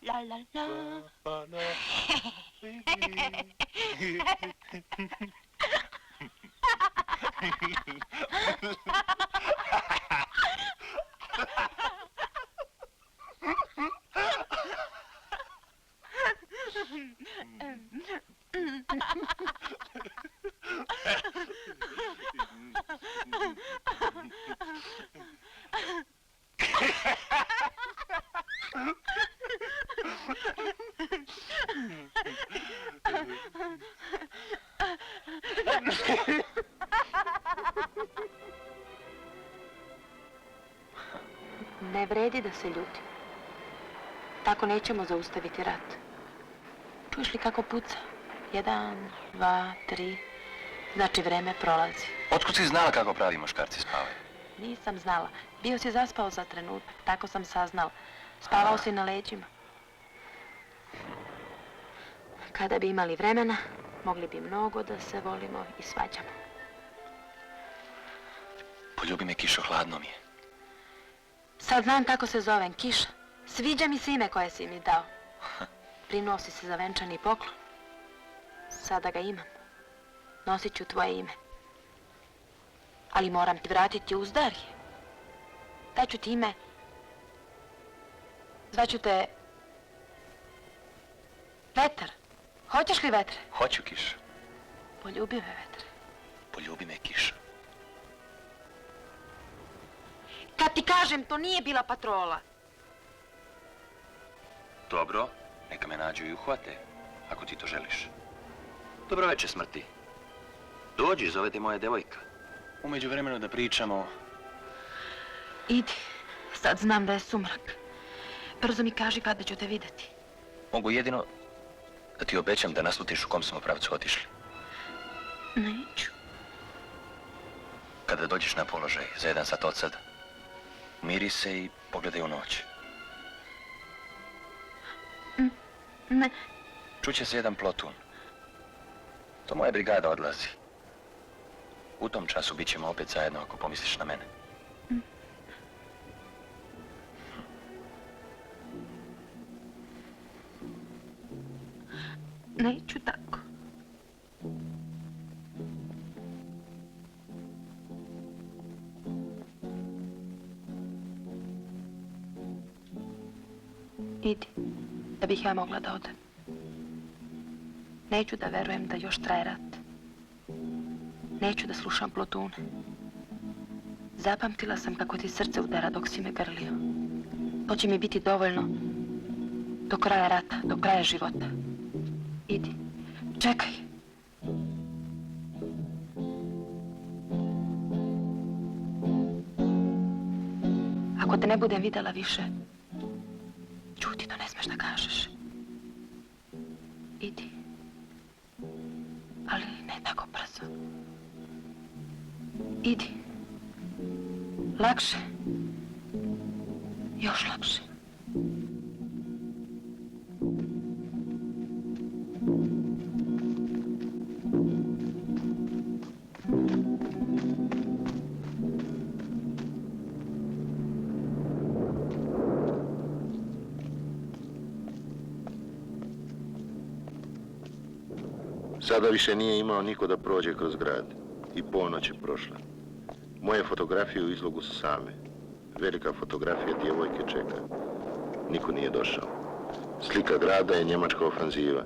La la la. Ne vredi da se ljuti. Tako nećemo zaustaviti rat. Čuješ li kako puca? 1, 2, 3. Znači vreme prolazi. Otkud si znala kako pravi muškarci spavaju? Nisam znala. Bio si zaspao za trenutak. Tako sam saznala. Spavao si na leđima. Kada bi imali vremena, mogli bi mnogo da se volimo i svađamo. Poljubi me, Kišo, hladno mi je. Sad znam kako se zovem, Kiša. Sviđa mi se ime koje si mi dao. Prinuo si se za venčani poklon. Sada ga imam. Nosit ću tvoje ime. Ali moram ti vratiti uzdarje. Daću ti ime. Zvaću te... Vetar. Hoćeš li vetre? Hoću, Kišo. Poljubi me, vetre. Poljubi me, Kišo. Kad ti kažem, to nije bila patrola. Dobro, neka me nađu i uhvate, ako ti to želiš. Dobro večer, smrti. Dođi, zove te moja devojka. U međuvremenu da pričamo. Idi, sad znam da je sumrak. Brzo mi kaži kada ću te vidjeti. Mogu jedino da ti obećam da naslutiš u kom smo pravcu otišli. Neću. Kada dođeš na položaj za 1 sat od sada, umiri se i pogledaj u noć. Ne. Čuće se jedan plotun. To moja brigada odlazi. U tom času bit ćemo opet zajedno ako pomisliš na mene. Neću tako. Idi, da bih ja mogla da odem. Neću da verujem da još traje rat. Neću da slušam plotune. Zapamtila sam kako ti srce udara dok si me grlio. To će mi biti dovoljno do kraja rata, do kraja života. Idi, čekaj. Ako te ne budem vidjela više, čuti, to ne smeš da kažeš. Idi. Ali ne tako brzo. Idi. Lakše. Još lakše. Sada više nije imao niko da prođe kroz grad. I ponoć je prošla. Moje fotografije u izlogu su same. Velika fotografija djevojke čeka. Niko nije došao. Slika grada je njemačka ofanziva.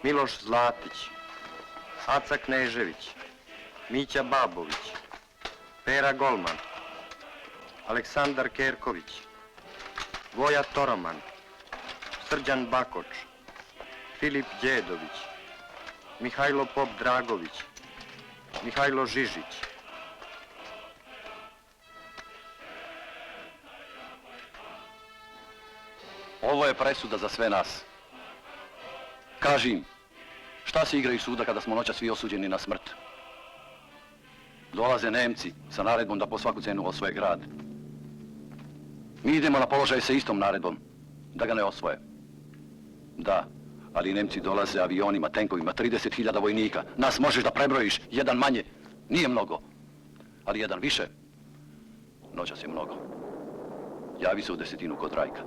Miloš Zlatić, Aca Knežević, Mića Babović, Pera Golman, Aleksandar Kerković, Voja Toroman, Srđan Bakoč, Filip Đedović, Mihajlo Pop Dragović, Mihajlo Žižić. Ovo je presuda za sve nas. Kaži im, šta se igraju suda kada smo noća svi osuđeni na smrt? Dolaze Nemci sa naredbom da po svaku cenu osvoje grad. Mi idemo na položaj sa istom naredbom, da ga ne osvoje. Da, ali Nemci dolaze avionima, tenkovima, 30.000 vojnika. Nas možeš da prebrojiš, jedan manje, nije mnogo. Ali jedan više, noćas je mnogo. Javi se u 10 kod Rajka.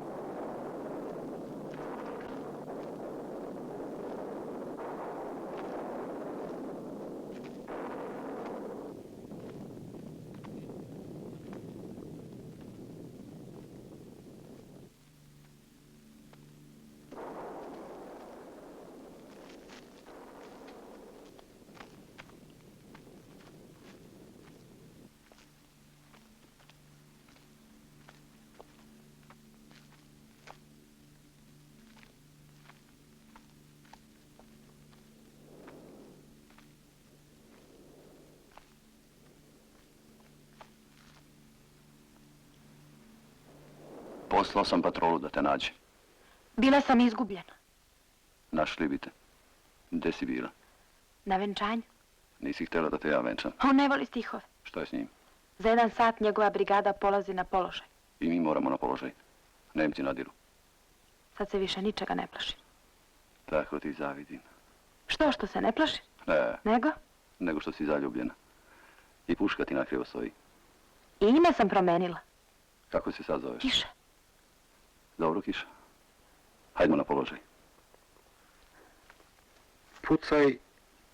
Poslao sam patrolu da te nađe. Bila sam izgubljena. Našli bi te. Gde si bila? Na venčanju. Nisi htjela da te ja venčam. On ne voli stihove. Što je s njim? Za 1 sat njegova brigada polazi na položaj. I mi moramo na položaj. Nemci nadiru. Sad se više ničega ne plaši. Tako ti zavidim. Što se ne plaši? Ne, Nego? nego što si zaljubljena. I puška ti nakrivo stoji. I ime sam promenila. Kako se sad zoveš? Kiša. Dobro, Kiša. Hajdemo na položaj. Pucaj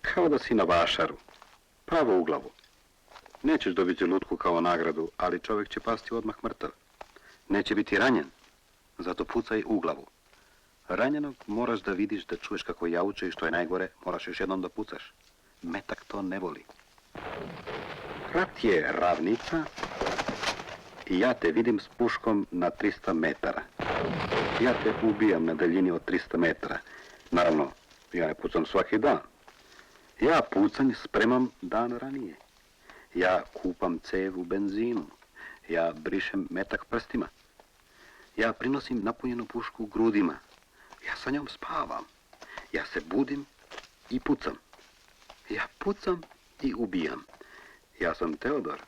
kao da si na vašaru. Pravo u glavu. Nećeš dobiti lutku kao nagradu, ali čovjek će pasti odmah mrtav. Neće biti ranjen, zato pucaj u glavu. Ranjenog moraš da vidiš, da čuješ kako jauče i što je najgore, moraš još jednom da pucaš. Metak to ne voli. Rat je ravnica i ja te vidim s puškom na 300 metara. Ja te ubijam na daljini od 300 metara. Naravno, ja ne pucam svaki dan. Ja pucanj spremam dan ranije. Ja kupam cev u benzinu. Ja brišem metak prstima. Ja prinosim napunjenu pušku grudima. Ja sa njom spavam. Ja se budim i pucam. Ja pucam i ubijam. Ja sam Teodor.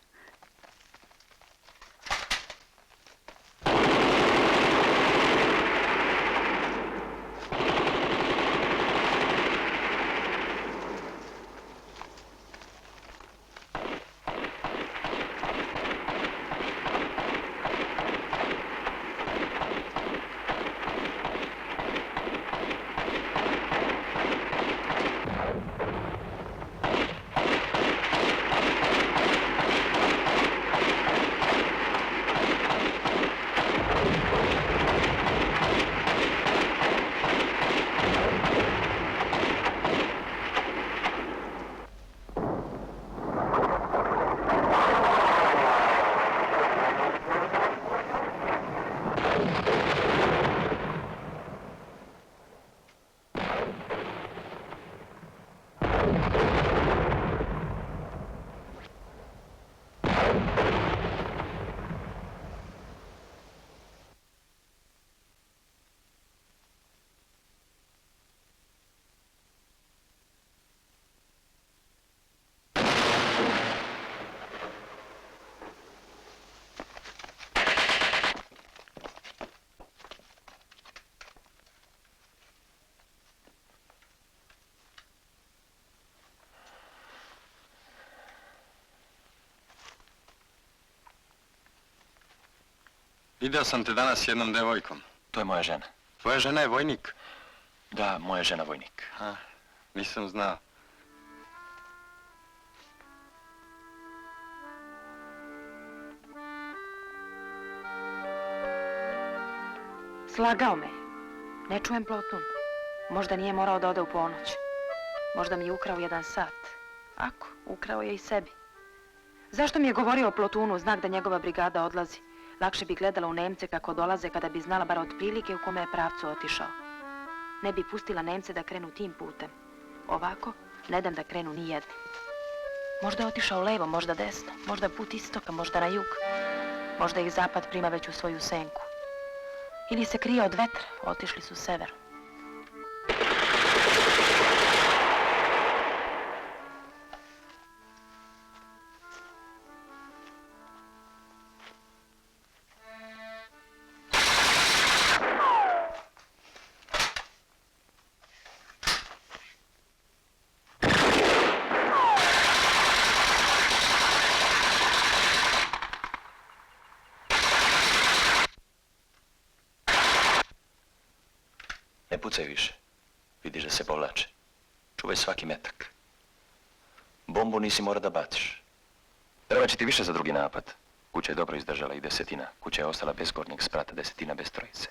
Vidio sam te danas s jednom devojkom. To je moja žena. Tvoja žena je vojnik? Da, moja žena vojnik. Nisam znao. Slagao me. Ne čujem plotun. Možda nije morao da ode u ponoć. Možda mi je ukrao 1 sat. Ako, ukrao je i sebi. Zašto mi je govorio o Plotunu, znak da njegova brigada odlazi? Lakše bi gledala u Nemce kako dolaze kada bi znala bar otprilike u kome je pravcu otišao. Ne bi pustila Nemce da krenu tim putem. Ovako, ne dam da krenu ni jedni. Možda je otišao levo, možda desno, možda put istoka, možda na jug. Možda ih zapad prima već u svoju senku. Ili se krije od vetra, otišli su severom. Ne pucaj više. Vidiš da se povlače. Čuvaj svaki metak. Bombu nisi mora da baciš. Treba će ti više za drugi napad. Kuća je dobro izdržala i 10. Kuća je ostala bez gornjeg sprata, 10 bez trojice.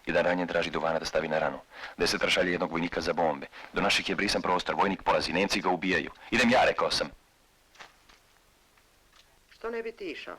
Jedan ranjen traži duvana da stavi na ranu. 10 šalje jednog vojnika za bombe. Do naših je brisan prostor, vojnik polazi, Nemci ga ubijaju. Idem ja, rekao sam. Što ne bi ti išao?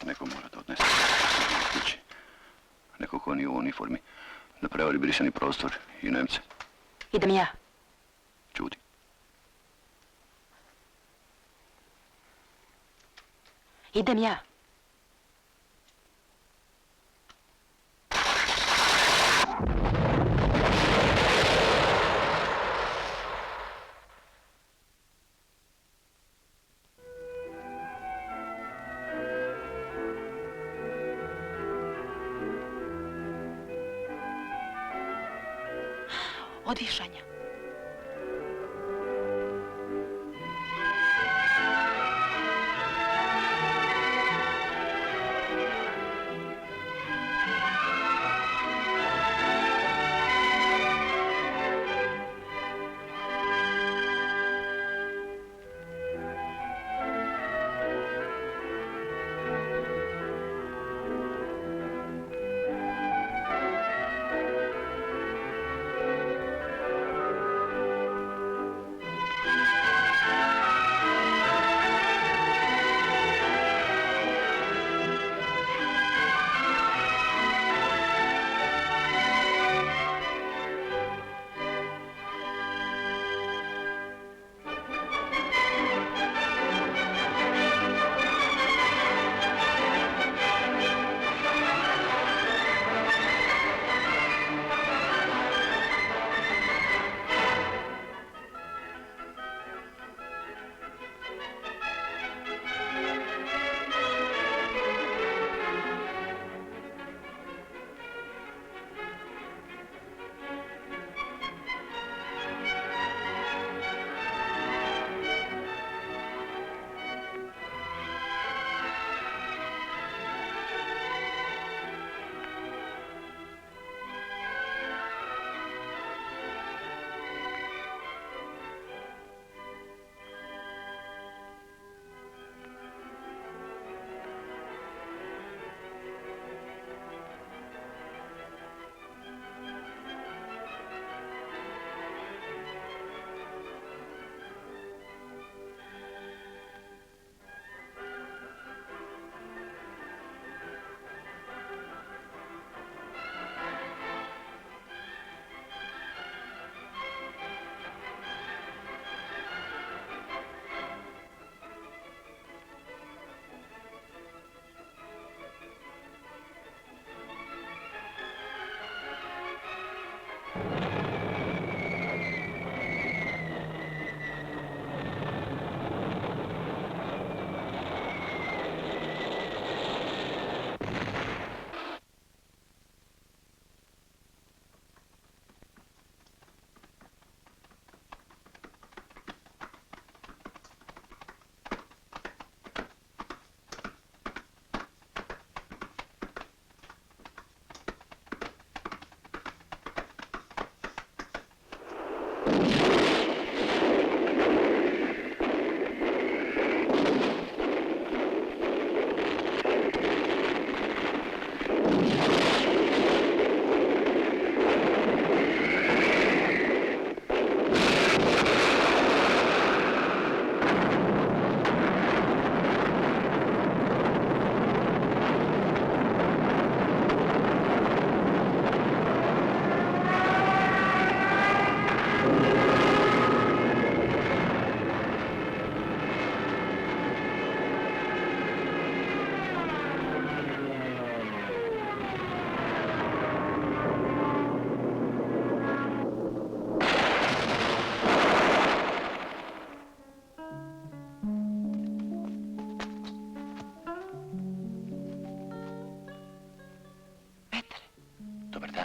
Neko mora da odnese kući. Neko ko nije u uniformi. Da prevari brisani prostor i Nemce. Idem ja. Ćuti. Idem ja. Odišanja.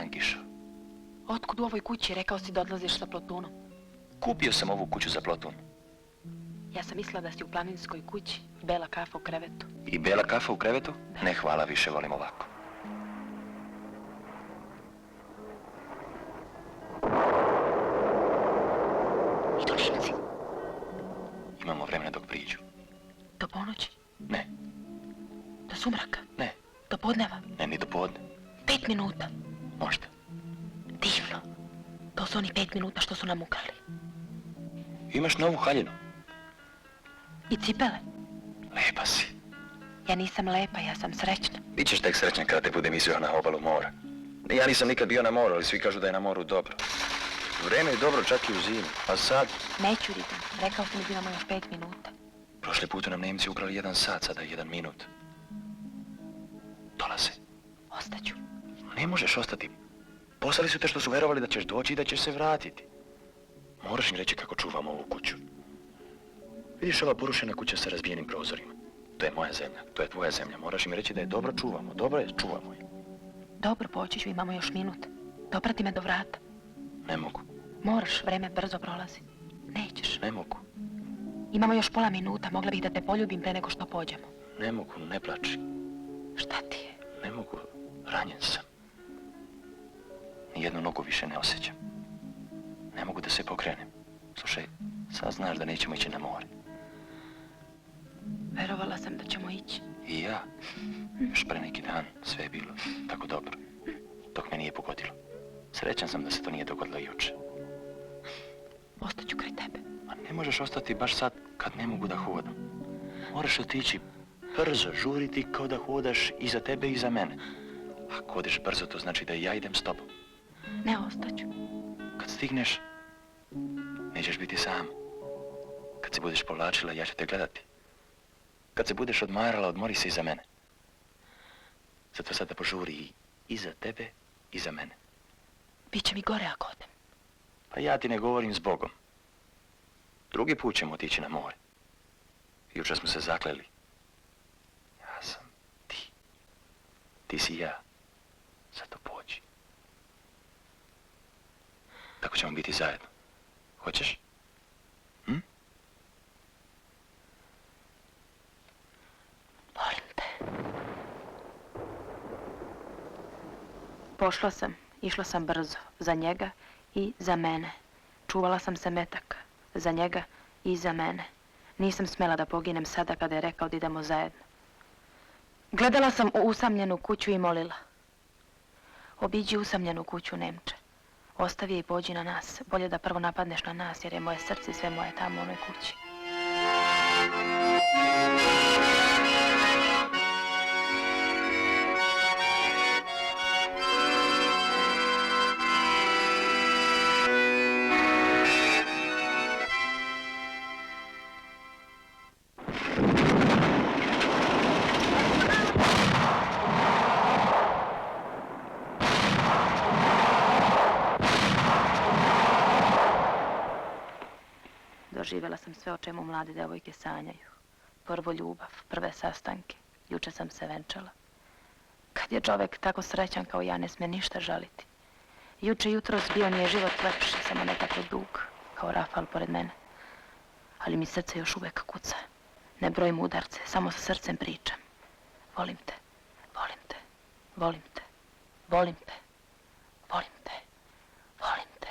tank išao. Otkud u ovoj kući? Rekao si da odlaziš sa Plotunom. Kupio sam ovu kuću za Plotun. Ja sam mislila da si u planinskoj kući. Bela kafa u krevetu. I bela kafa u krevetu? Ne, hvala, više volim ovako. Idu Nemci. Imamo vremena dok priđu. Do ponoći? Ne, Do sumraka? ne, Do podneva? ne, ni do podne. 5 minuta. Možda. Divno. To su oni 5 minuta što su nam ukrali. Imaš novu haljinu. I cipele. Lepa si. Ja nisam lepa, ja sam srećna. Bićeš tek srećan kada te budem izveo na obalu mora. Ja nisam nikad bio na moru, ali svi kažu da je na moru dobro. Vreme je dobro čak i u zimu. A sad? Neću idem. Rekao sam da imamo još 5 minuta. Prošli put nam Nemci ukrali 1 sat, sada 1 minut. Dolaze. Ostaću. Ne možeš ostati. Poslali su te što su verovali da ćeš doći i da ćeš se vratiti. Moraš im reći kako čuvamo ovu kuću. Vidiš ova porušena kuća sa razbijenim prozorima. To je moja zemlja, to je tvoja zemlja. Moraš im reći da je dobro čuvamo. Dobro je, čuvamo je. Dobro, poći ću, imamo još minut. Doprati me do vrata. Ne mogu, Moraš, vreme brzo prolazi. Nećeš. ne mogu, Imamo još pola minuta, mogla bih da te poljubim pre nego što pođemo. ne mogu, ne plači. Šta ti je? Ne mogu, ranjen sam. Nijednu nogu više ne osjećam. Ne mogu da se pokrenem. Slušaj, sad znaš da nećemo ići na more. Verovala sam da ćemo ići. I ja. Još pre neki dan sve je bilo tako dobro. Dok me nije pogodilo. Srećan sam da se to nije dogodilo juče. Ostaću kraj tebe. A ne možeš ostati baš sad kad ne mogu da hodam. Moraš otići brzo, žuriti kao da hodaš i za tebe i za mene. Ako odeš brzo, to znači da i ja idem s tobom. Ne, ostaću. Kad stigneš, nećeš biti sam. Kad se budeš povlačila, ja ću te gledati. Kad se budeš odmarala, odmori se i za mene. Zato sada požuri i za tebe i za mene. Biće mi gore ako odem. Pa ja ti ne govorim s Bogom. Drugi put ćemo otići na more. Jučer smo se zakleli. Ja sam ti. Ti si ja. Zato pođi. Tako ćemo biti zajedno. Hoćeš? Volim te. Pošla sam, išla sam brzo. Za njega i za mene. Čuvala sam se metaka. Za njega i za mene. Nisam smela da poginem sada kada je rekao da idemo zajedno. Gledala sam u usamljenu kuću i molila. Obiđi usamljenu kuću, Nemče. Ostavi je i pođi na nas. Bolje da prvo napadneš na nas, jer je moje srce i sve moje tamo u onoj kući. Doživjela sam sve o čemu mlade devojke sanjaju. Prvo ljubav, prve sastanke. Juče sam se venčala. Kad je čovek tako srećan kao ja, ne sme ništa žaliti. Juče jutros bio mi je život lepši, samo ne tako dug, kao rafal pored mene. Ali mi srce još uvek kuca. Ne brojim udarce, samo sa srcem pričam. Volim te, volim te, volim te, volim te, volim te, volim te.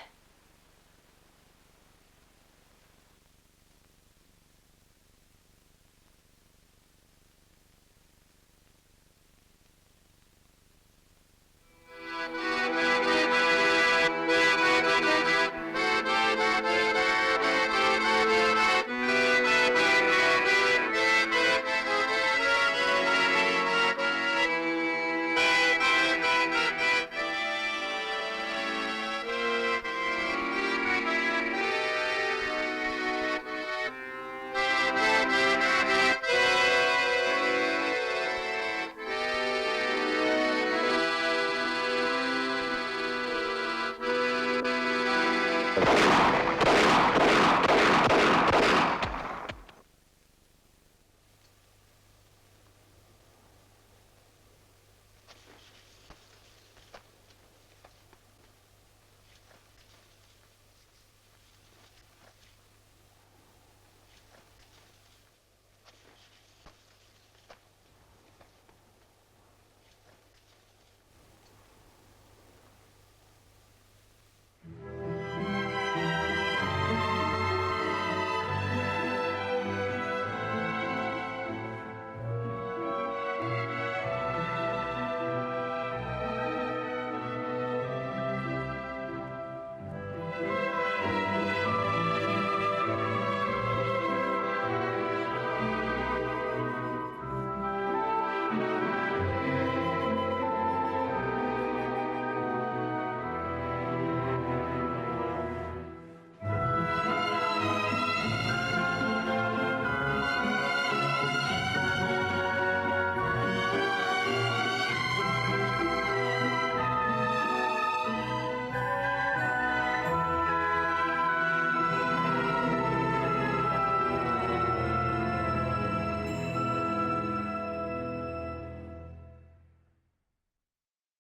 Thank you.